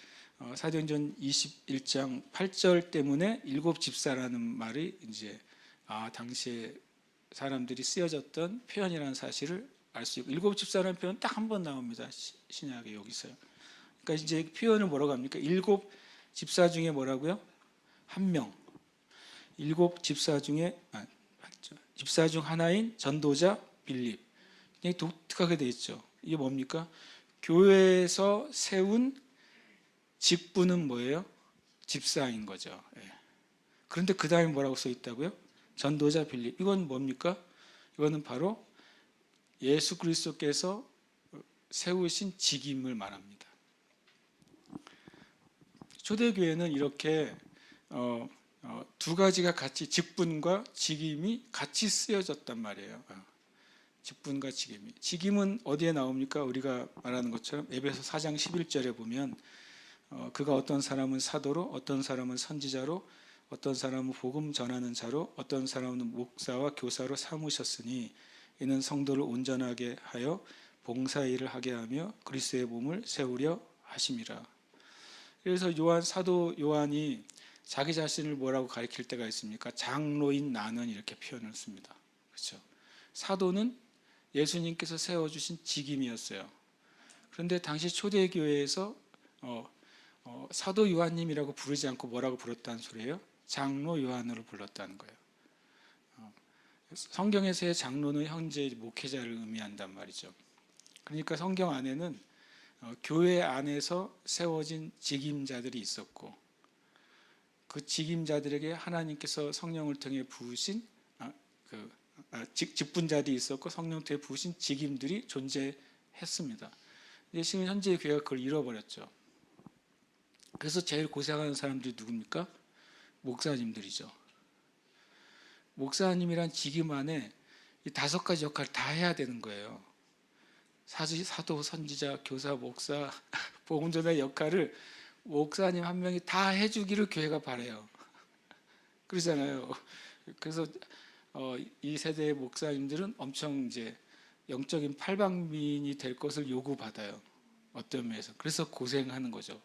사도행전 21장 8절 때문에 일곱 집사라는 말이 이제 당시에 사람들이 쓰여졌던 표현이라는 사실을 알 수 있고, 일곱 집사라는 표현 딱 한 번 나옵니다. 신약에 여기서요. 그러니까 이제 표현을 뭐라고 합니까? 일곱 집사 중에 뭐라고요? 한 명. 일곱 집사 중에 집사 중 하나인 전도자 빌립. 굉장히 독특하게 되어 있죠. 이게 뭡니까? 교회에서 세운 직분은 뭐예요? 집사인 거죠. 예. 그런데 그 다음에 뭐라고 써 있다고요? 전도자 빌립. 이건 뭡니까? 이거는 바로 예수 그리스도께서 세우신 직임을 말합니다. 초대교회는 이렇게 두 가지가 같이, 직분과 직임이 같이 쓰여졌단 말이에요. 직분과 직임이. 직임은 어디에 나옵니까? 우리가 말하는 것처럼 에베소 4장 11절에 보면 그가 어떤 사람은 사도로, 어떤 사람은 선지자로, 어떤 사람은 복음 전하는 자로, 어떤 사람은 목사와 교사로 삼으셨으니 이는 성도를 온전하게 하여 봉사일을 하게 하며 그리스도의 몸을 세우려 하심이라. 그래서 사도 요한이 자기 자신을 뭐라고 가리킬 때가 있습니까? 장로인 나는, 이렇게 표현을 씁니다. 그렇죠? 사도는 예수님께서 세워주신 직임이었어요. 그런데 당시 초대교회에서 사도 요한님이라고 부르지 않고 뭐라고 불렀다는 소리예요? 장로 요한으로 불렀다는 거예요. 성경에서의 장로는 현재 목회자를 의미한단 말이죠. 그러니까 성경 안에는 교회 안에서 세워진 직임자들이 있었고, 그 직임자들에게 하나님께서 성령을 통해 부으신 직분자들이 있었고, 성령 통해 부으신 직임들이 존재했습니다. 근데 지금 현재 교회가 그걸 잃어버렸죠. 그래서 제일 고생하는 사람들이 누굽니까? 목사님들이죠. 목사님이란 직임 안에 이 5가지 역할을 다 해야 되는 거예요. 사도, 선지자, 교사, 목사, 복음전의 역할을 목사님 한 명이 다 해주기를 교회가 바라요. 그러잖아요. 그래서 이 세대의 목사님들은 엄청 이제 영적인 팔방민이 될 것을 요구받아요. 어떤 면에서. 그래서 고생하는 거죠.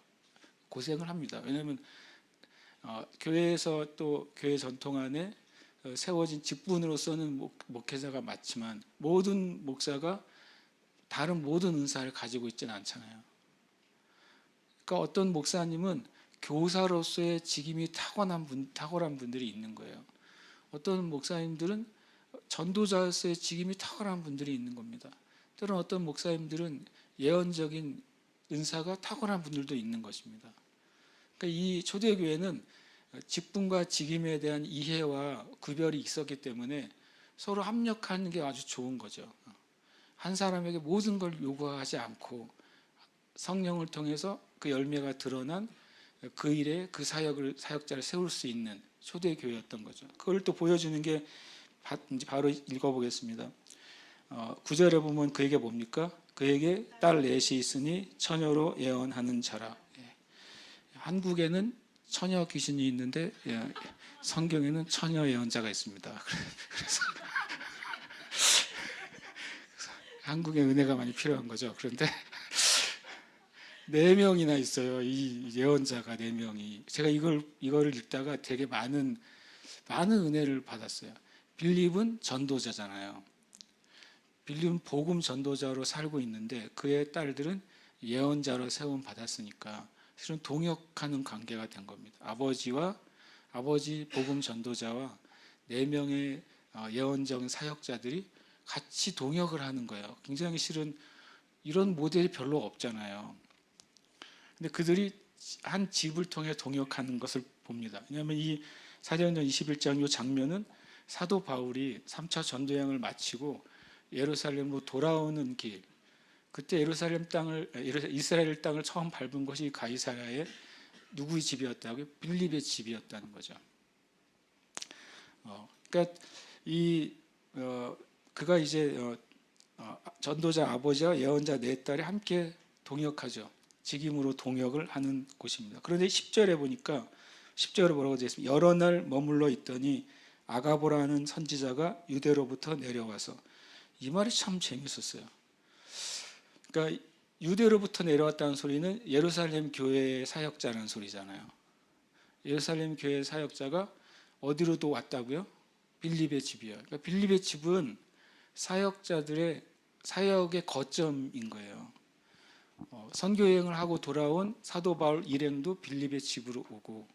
고생을 합니다. 왜냐하면 교회에서 또 교회 전통 안에 세워진 직분으로서는 목회자가 맞지만, 모든 목사가 다른 모든 은사를 가지고 있지는 않잖아요. 그러니까 어떤 목사님은 교사로서의 직임이 탁월한 분들이 있는 거예요. 어떤 목사님들은 전도자로서의 직임이 탁월한 분들이 있는 겁니다. 때로는 어떤 목사님들은 예언적인 은사가 탁월한 분들도 있는 것입니다. 그러니까 이 초대교회는 직분과 직임에 대한 이해와 구별이 있었기 때문에 서로 합력하는 게 아주 좋은 거죠. 한 사람에게 모든 걸 요구하지 않고 성령을 통해서 그 열매가 드러난 그 일에 그 사역자를 세울 수 있는 초대교회였던 거죠. 그걸 또 보여주는 게 바로 읽어보겠습니다. 9절에 보면 그에게 뭡니까? 그에게 딸 넷이 있으니 처녀로 예언하는 자라. 한국에는 처녀 귀신이 있는데 성경에는 처녀 예언자가 있습니다. 그래서 한국의 은혜가 많이 필요한 거죠. 그런데 4명이나 있어요. 이 예언자가 4명이. 제가 이거를 읽다가 되게 많은 은혜를 받았어요. 빌립은 전도자잖아요. 빌립은 복음 전도자로 살고 있는데 그의 딸들은 예언자로 세움 받았으니까 실은 동역하는 관계가 된 겁니다. 아버지 복음 전도자와 4명의 예언적인 사역자들이 같이 동역을 하는 거예요. 굉장히 실은 이런 모델이 별로 없잖아요. 근데 그들이 한 집을 통해 동역하는 것을 봅니다. 왜냐하면 이 사도행전 21장 이 장면은 사도 바울이 3차 전도여행을 마치고 예루살렘으로 돌아오는 길, 그때 이스라엘 땅을 처음 밟은 것이 가이사랴의 누구의 집이었다고요? 빌립의 집이었다는 거죠. 그러니까 그가 이제 전도자 아버지와 예언자 4딸이 함께 동역하죠. 직임으로 동역을 하는 곳입니다. 그런데 10절에 보니까 10절에 뭐라고 되어 있습니까? 여러 날 머물러 있더니 아가보라는 선지자가 유대로부터 내려와서, 이 말이 참 재밌었어요. 그러니까 유대로부터 내려왔다는 소리는 예루살렘 교회의 사역자라는 소리잖아요. 예루살렘 교회 사역자가 어디로도 왔다고요? 빌립의 집이요. 그러니까 빌립의 집은 사역자들의 사역의 거점인 거예요. 선교 여행을 하고 돌아온 사도 바울 일행도 빌립의 집으로 오고,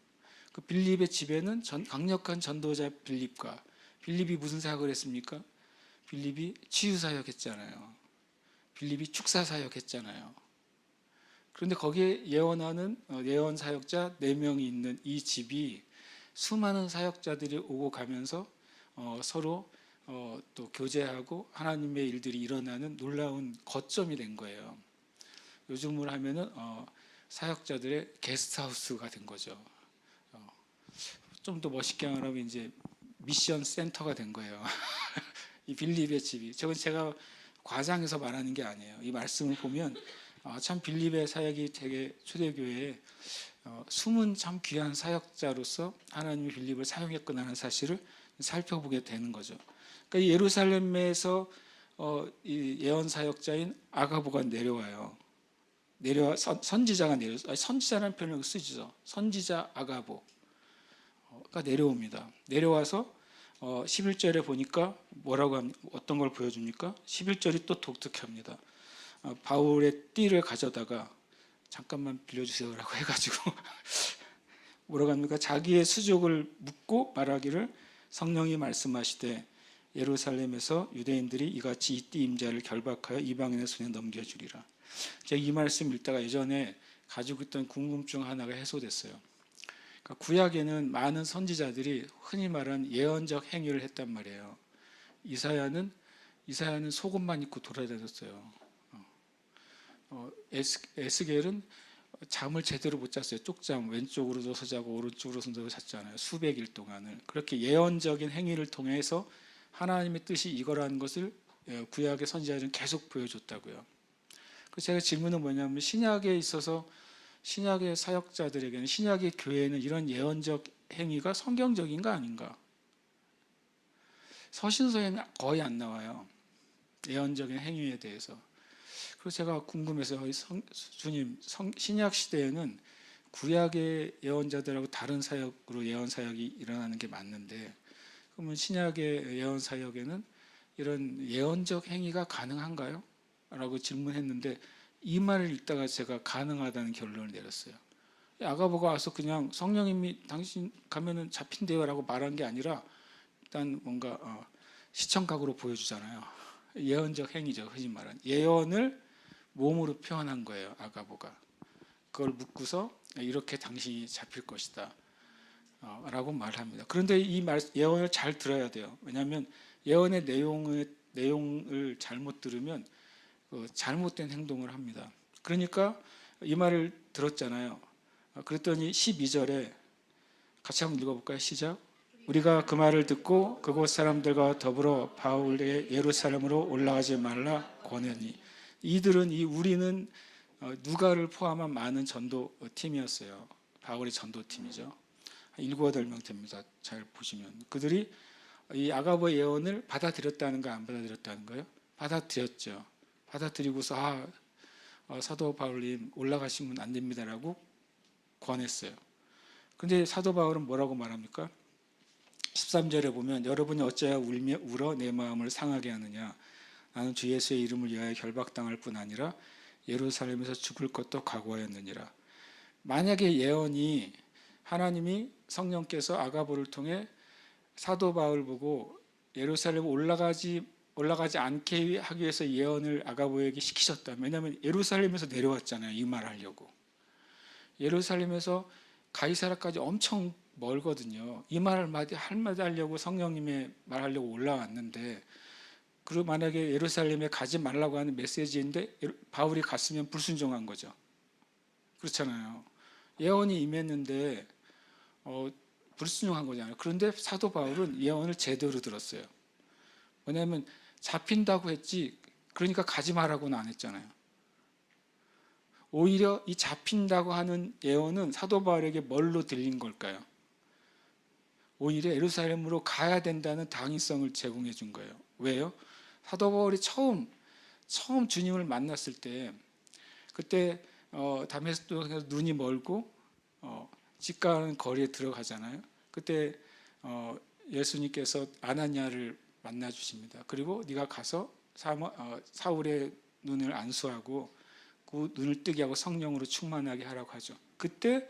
그 빌립의 집에는 강력한 전도자 빌립이 무슨 사역을 했습니까? 빌립이 치유 사역했잖아요. 빌립이 축사 사역했잖아요. 그런데 거기에 예언하는 예언 사역자 4명이 있는 이 집이 수많은 사역자들이 오고 가면서 서로 또 교제하고 하나님의 일들이 일어나는 놀라운 거점이 된 거예요. 요즘으로 하면은 사역자들의 게스트하우스가 된 거죠. 좀 더 멋있게 말하면 이제 미션 센터가 된 거예요. 이 빌립의 집이. 저건 제가 과장해서 말하는 게 아니에요. 이 말씀을 보면 참 빌립의 사역이 되게 초대교회에 숨은 참 귀한 사역자로서 하나님이 빌립을 사용했구나 하는 사실을 살펴보게 되는 거죠. 그러니까 예루살렘에서 이 예언 사역자인 아가보가 내려와요. 선지자가 선지자라는 표현을 쓰죠. 선지자 아가보가 내려옵니다. 내려와서 11절에 보니까 어떤 걸 보여줍니까? 11절이 또 독특합니다. 바울의 띠를 가져다가 잠깐만 빌려주세요라고 해가지고 뭐라고 합니까? 자기의 수족을 묻고 말하기를 성령이 말씀하시되 예루살렘에서 유대인들이 이같이 이 띠 임자를 결박하여 이방인의 손에 넘겨주리라. 제가 이 말씀 읽다가 예전에 가지고 있던 궁금증 하나가 해소됐어요. 그러니까 구약에는 많은 선지자들이 흔히 말하는 예언적 행위를 했단 말이에요. 이사야는 속옷만 입고 돌아다녔어요. 에스겔은 잠을 제대로 못 잤어요. 쪽잠, 왼쪽으로 누워서 자고 오른쪽으로 누워서 잤잖아요. 수백 일 동안을. 그렇게 예언적인 행위를 통해서 하나님의 뜻이 이거라는 것을 구약의 선지자들은 계속 보여줬다고요. 그래서 제가 질문은 뭐냐면, 신약에 있어서 신약의 사역자들에게는, 신약의 교회에는 이런 예언적 행위가 성경적인가 아닌가? 서신서에는 거의 안 나와요. 예언적인 행위에 대해서. 그래서 제가 궁금해서 주님, 신약 시대에는 구약의 예언자들하고 다른 사역으로 예언 사역이 일어나는 게 맞는데, 그러면 신약의 예언 사역에는 이런 예언적 행위가 가능한가요? 라고 질문했는데, 이 말을 읽다가 제가 가능하다는 결론을 내렸어요. 아가보가 와서 그냥 성령님이 당신 가면은 잡힌대요 라고 말한 게 아니라, 일단 뭔가 시청각으로 보여주잖아요. 예언적 행위죠. 흔히 말하는 예언을 몸으로 표현한 거예요. 아가보가 그걸 묻고서 이렇게 당신이 잡힐 것이다 라고 말합니다. 그런데 이 예언을 잘 들어야 돼요. 왜냐하면 예언의 내용을 잘못 들으면 잘못된 행동을 합니다. 그러니까 이 말을 들었잖아요. 그랬더니 12절에 같이 한번 읽어볼까요? 시작. 우리가 그 말을 듣고 그곳 사람들과 더불어 바울에게 예루살렘으로 올라가지 말라 권하니. 우리는 누가를 포함한 많은 전도팀이었어요. 바울의 전도팀이죠. 7, 8명 됩니다. 잘 보시면. 그들이 이 아가보의 예언을 받아들였다는가 안 받아들였다는가요? 받아들였죠. 받아들이고서 사도 바울님 올라가시면 안 됩니다라고 권했어요. 그런데 사도 바울은 뭐라고 말합니까? 13절에 보면 여러분이 어찌하여 울어 내 마음을 상하게 하느냐. 나는 주 예수의 이름을 위하여 결박당할 뿐 아니라 예루살렘에서 죽을 것도 각오하였느니라. 만약에 예언이 하나님이 성령께서 아가보를 통해 사도 바울 보고 예루살렘 올라가지 않게 하기 위해서 예언을 아가보에게 시키셨다. 왜냐하면 예루살렘에서 내려왔잖아요. 이 말하려고. 예루살렘에서 가이사라까지 엄청 멀거든요. 이 말을 한마디 하려고 성령님의 말하려고 올라왔는데, 그리고 만약에 예루살렘에 가지 말라고 하는 메시지인데 바울이 갔으면 불순종한 거죠. 그렇잖아요. 예언이 임했는데 불순종한 거잖아요. 그런데 사도 바울은 예언을 제대로 들었어요. 왜냐하면 잡힌다고 했지, 그러니까 가지 말라고는 안 했잖아요. 오히려 이 잡힌다고 하는 예언은 사도 바울에게 뭘로 들린 걸까요? 오히려 예루살렘으로 가야 된다는 당위성을 제공해 준 거예요. 왜요? 사도 바울이 처음 처음 주님을 만났을 때 그때 다메섹에서 눈이 멀고 집 가는 거리에 들어가잖아요. 그때 예수님께서 아나니아를 만나 주십니다. 그리고 네가 가서 사울의 눈을 안수하고 그 눈을 뜨게 하고 성령으로 충만하게 하라고 하죠. 그때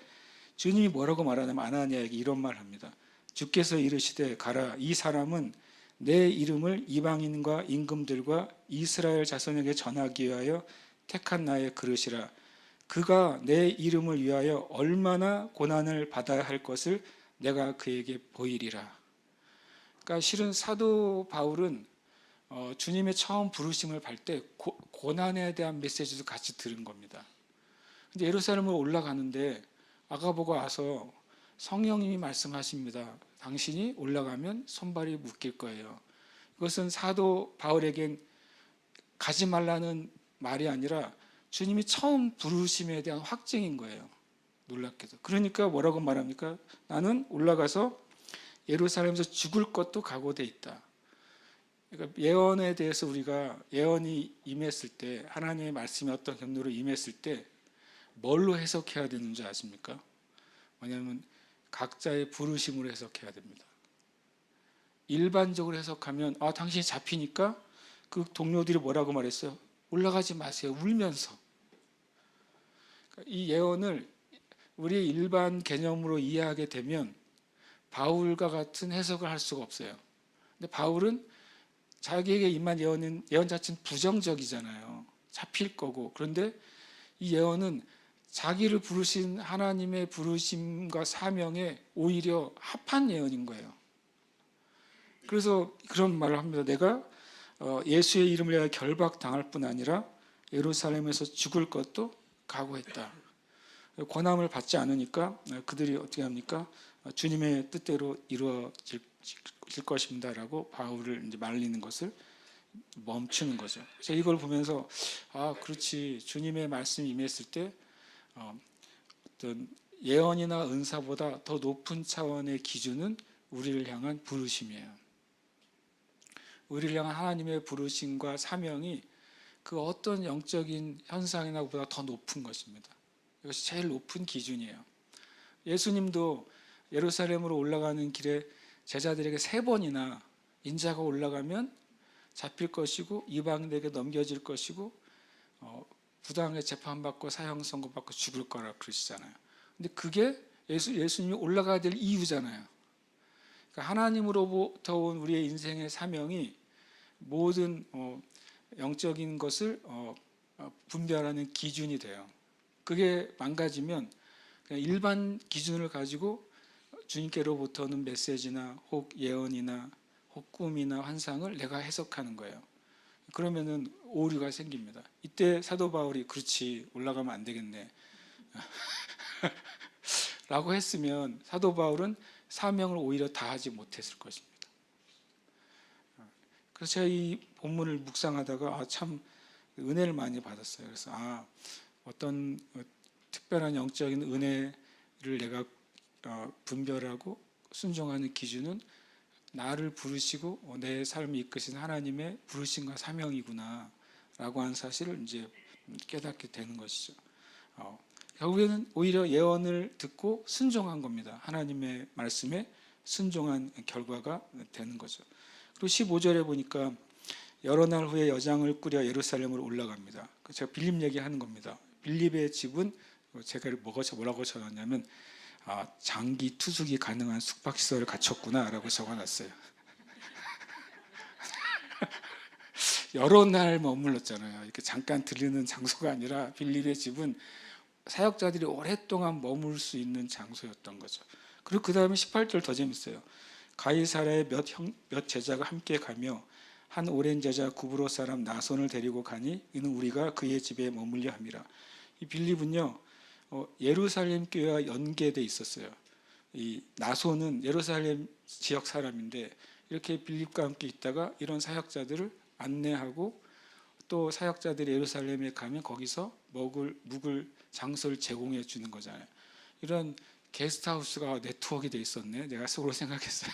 주님이 뭐라고 말하냐면 아나니아에게 이런 말을 합니다. 주께서 이르시되 가라, 이 사람은 내 이름을 이방인과 임금들과 이스라엘 자손에게 전하기 위하여 택한 나의 그릇이라. 그가 내 이름을 위하여 얼마나 고난을 받아야 할 것을 내가 그에게 보이리라. 그러니까 실은 사도 바울은 주님의 처음 부르심을 받을 때 고난에 대한 메시지도 같이 들은 겁니다. 근데 예루살렘으로 올라가는데 아가보가 와서 성령님이 말씀하십니다. 당신이 올라가면 손발이 묶일 거예요. 이것은 사도 바울에겐 가지 말라는 말이 아니라 주님이 처음 부르심에 대한 확증인 거예요. 놀랍게도. 그러니까 뭐라고 말합니까? 나는 올라가서 예루살렘에서 죽을 것도 각오돼 있다. 그러니까 예언에 대해서 우리가 예언이 임했을 때 하나님의 말씀이 어떤 경로로 임했을 때 뭘로 해석해야 되는 줄 아십니까? 왜냐하면 각자의 부르심으로 해석해야 됩니다. 일반적으로 해석하면 당신이 잡히니까 그 동료들이 뭐라고 말했어요? 올라가지 마세요. 울면서. 이 예언을 우리의 일반 개념으로 이해하게 되면 바울과 같은 해석을 할 수가 없어요. 근데 바울은 자기에게 임한 예언 자체는 부정적이잖아요. 잡힐 거고. 그런데 이 예언은 자기를 부르신 하나님의 부르심과 사명에 오히려 합한 예언인 거예요. 그래서 그런 말을 합니다. 내가 예수의 이름을 위하여 결박당할 뿐 아니라 예루살렘에서 죽을 것도 각오했다. 권함을 받지 않으니까 그들이 어떻게 합니까? 주님의 뜻대로 이루어질 것입니다라고 바울을 이제 말리는 것을 멈추는 거죠. 제가 이걸 보면서 그렇지, 주님의 말씀이 임했을 때 어떤 예언이나 은사보다 더 높은 차원의 기준은 우리를 향한 부르심이에요. 우리를 향한 하나님의 부르심과 사명이 그 어떤 영적인 현상이나 보다 더 높은 것입니다. 이것이 제일 높은 기준이에요. 예수님도 예루살렘으로 올라가는 길에 제자들에게 3번이나 인자가 올라가면 잡힐 것이고 이방인에게 넘겨질 것이고 부당하게 재판받고 사형 선고받고 죽을 거라 그러시잖아요. 근데 그게 예수님이 올라가야 될 이유잖아요. 그러니까 하나님으로부터 온 우리의 인생의 사명이 모든 영적인 것을 분별하는 기준이 돼요. 그게 망가지면 그냥 일반 기준을 가지고 주님께로부터는 메시지나 혹 예언이나 혹 꿈이나 환상을 내가 해석하는 거예요. 그러면은 오류가 생깁니다. 이때 사도 바울이 그렇지, 올라가면 안 되겠네 라고 했으면 사도 바울은 사명을 오히려 다하지 못했을 것입니다. 그래서 제가 이 본문을 묵상하다가 참 은혜를 많이 받았어요. 그래서 어떤 특별한 영적인 은혜를 내가 분별하고 순종하는 기준은 나를 부르시고 내 삶을 이끄신 하나님의 부르심과 사명이구나 라고 하는 사실을 이제 깨닫게 되는 것이죠. 결국에는 오히려 예언을 듣고 순종한 겁니다. 하나님의 말씀에 순종한 결과가 되는 거죠. 그리고 15절에 보니까 여러 날 후에 여장을 꾸려 예루살렘으로 올라갑니다. 제가 빌립 얘기하는 겁니다. 빌립의 집은 제가 뭐라고 적었냐면 장기 투숙이 가능한 숙박시설을 갖췄구나 라고 적어놨어요. 여러 날 머물렀잖아요. 이렇게 잠깐 들르는 장소가 아니라 빌립의 집은 사역자들이 오랫동안 머물 수 있는 장소였던 거죠. 그리고 그 다음에 18절 더 재밌어요. 가이사랴의 몇 제자가 함께 가며 한 오랜 제자 구브로 사람 나손을 데리고 가니 이는 우리가 그의 집에 머물려 함이라. 이 빌립은요 예루살렘 교회와 연계돼 있었어요. 이 나손은 예루살렘 지역 사람인데 이렇게 빌립과 함께 있다가 이런 사역자들을 안내하고 또 사역자들이 예루살렘에 가면 거기서 묵을 장소를 제공해 주는 거잖아요. 이런 게스트하우스가 네트워크가 돼 있었네. 내가 속으로 생각했어요.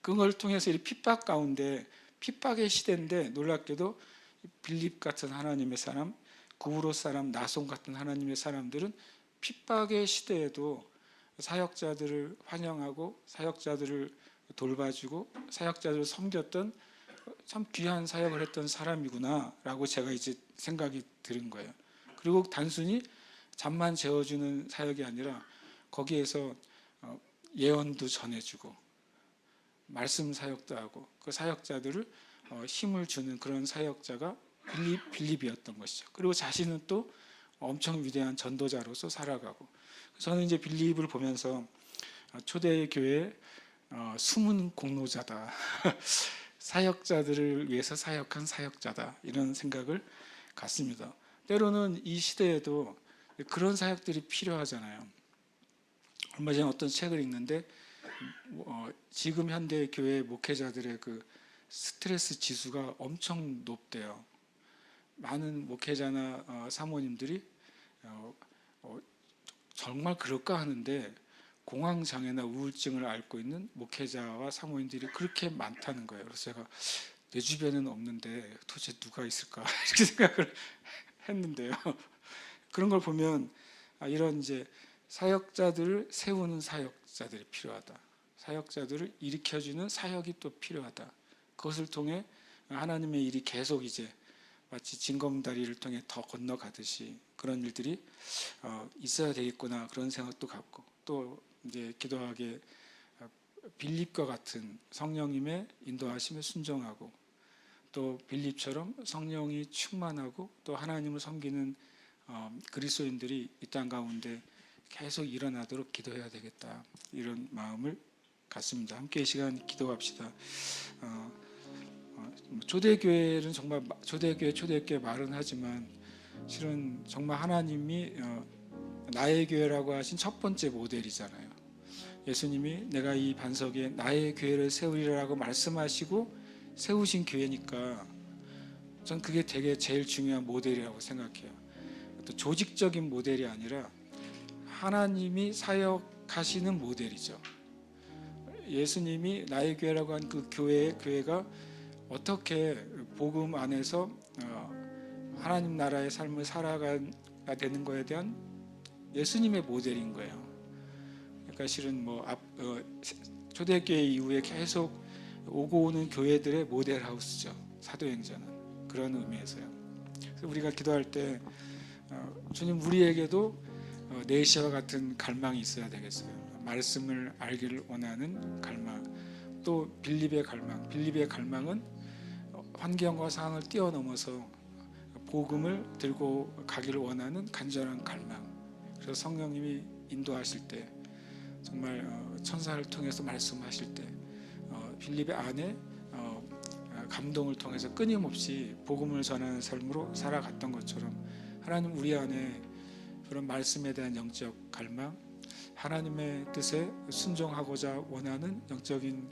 그걸 통해서 이 핍박 가운데 핍박의 시대인데 놀랍게도 빌립 같은 하나님의 사람, 구브로스 사람, 나손 같은 하나님의 사람들은 핍박의 시대에도 사역자들을 환영하고 사역자들을 돌봐주고 사역자들을 섬겼던 참 귀한 사역을 했던 사람이구나라고 제가 이제 생각이 들은 거예요. 그리고 단순히 잠만 재워주는 사역이 아니라 거기에서 예언도 전해주고 말씀 사역도 하고 그 사역자들을 힘을 주는 그런 사역자가 빌립이었던 것이죠. 그리고 자신은 또 엄청 위대한 전도자로서 살아가고, 저는 이제 빌립을 보면서 초대교회 숨은 공로자다, 사역자들을 위해서 사역한 사역자다, 이런 생각을 갖습니다. 때로는 이 시대에도 그런 사역들이 필요하잖아요. 얼마 전에 어떤 책을 읽는데 지금 현대 교회 목회자들의 그 스트레스 지수가 엄청 높대요. 많은 목회자나 사모님들이 정말 그럴까 하는데 공황장애나 우울증을 앓고 있는 목회자와 사모님들이 그렇게 많다는 거예요. 그래서 제가 내 주변에는 없는데 도대체 누가 있을까 이렇게 생각을 했는데요. 그런 걸 보면 이런 이제 사역자들을 세우는 사역자들이 필요하다. 사역자들을 일으켜주는 사역이 또 필요하다. 그것을 통해 하나님의 일이 계속 이제 마치 징검다리를 통해 더 건너가듯이 그런 일들이 있어야 되겠구나, 그런 생각도 갖고, 또 이제 기도하게 빌립과 같은 성령님의 인도하심에 순종하고, 또 빌립처럼 성령이 충만하고 또 하나님을 섬기는 그리스도인들이 이 땅 가운데 계속 일어나도록 기도해야 되겠다, 이런 마음을 갖습니다. 함께 이 시간 기도합시다. 초대교회는 정말 초대교회 말은 하지만 실은 정말 하나님이 나의 교회라고 하신 첫 번째 모델이잖아요. 예수님이 내가 이 반석에 나의 교회를 세우리라고 말씀하시고 세우신 교회니까 전 그게 되게 제일 중요한 모델이라고 생각해요. 또 조직적인 모델이 아니라 하나님이 사역하시는 모델이죠. 예수님이 나의 교회라고 한 그 교회가 어떻게 복음 안에서 하나님 나라의 삶을 살아가야 되는 거에 대한 예수님의 모델인 거예요. 그러니까 실은 초대교회 이후에 계속 오고 오는 교회들의 모델하우스죠, 사도행전은. 그런 의미에서요. 그래서 우리가 기도할 때 주님, 우리에게도 네시아와 같은 갈망이 있어야 되겠어요. 말씀을 알기를 원하는 갈망, 또 빌립의 갈망은 환경과 상황을 뛰어넘어서 복음을 들고 가기를 원하는 간절한 갈망. 그래서 성령님이 인도하실 때, 정말 천사를 통해서 말씀하실 때 빌립의 안에 감동을 통해서 끊임없이 복음을 전하는 삶으로 살아갔던 것처럼, 하나님 우리 안에 그런 말씀에 대한 영적 갈망, 하나님의 뜻에 순종하고자 원하는 영적인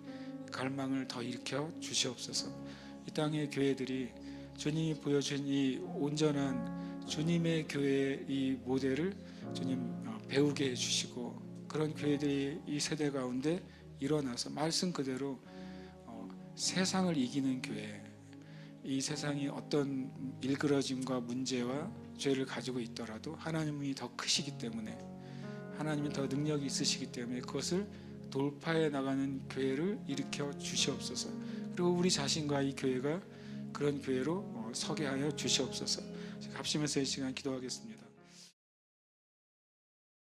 갈망을 더 일으켜 주시옵소서. 이 땅의 교회들이 주님이 보여준 이 온전한 주님의 교회의 이 모델을 주님 배우게 해주시고, 그런 교회들이 이 세대 가운데 일어나서 말씀 그대로 세상을 이기는 교회, 이 세상이 어떤 일그러짐과 문제와 죄를 가지고 있더라도 하나님이 더 크시기 때문에, 하나님이 더 능력이 있으시기 때문에 그것을 돌파해 나가는 교회를 일으켜 주시옵소서. 그리고 우리 자신과 이 교회가 그런 교회로 서게 하여 주시옵소서. 합심해서 이 시간 기도하겠습니다.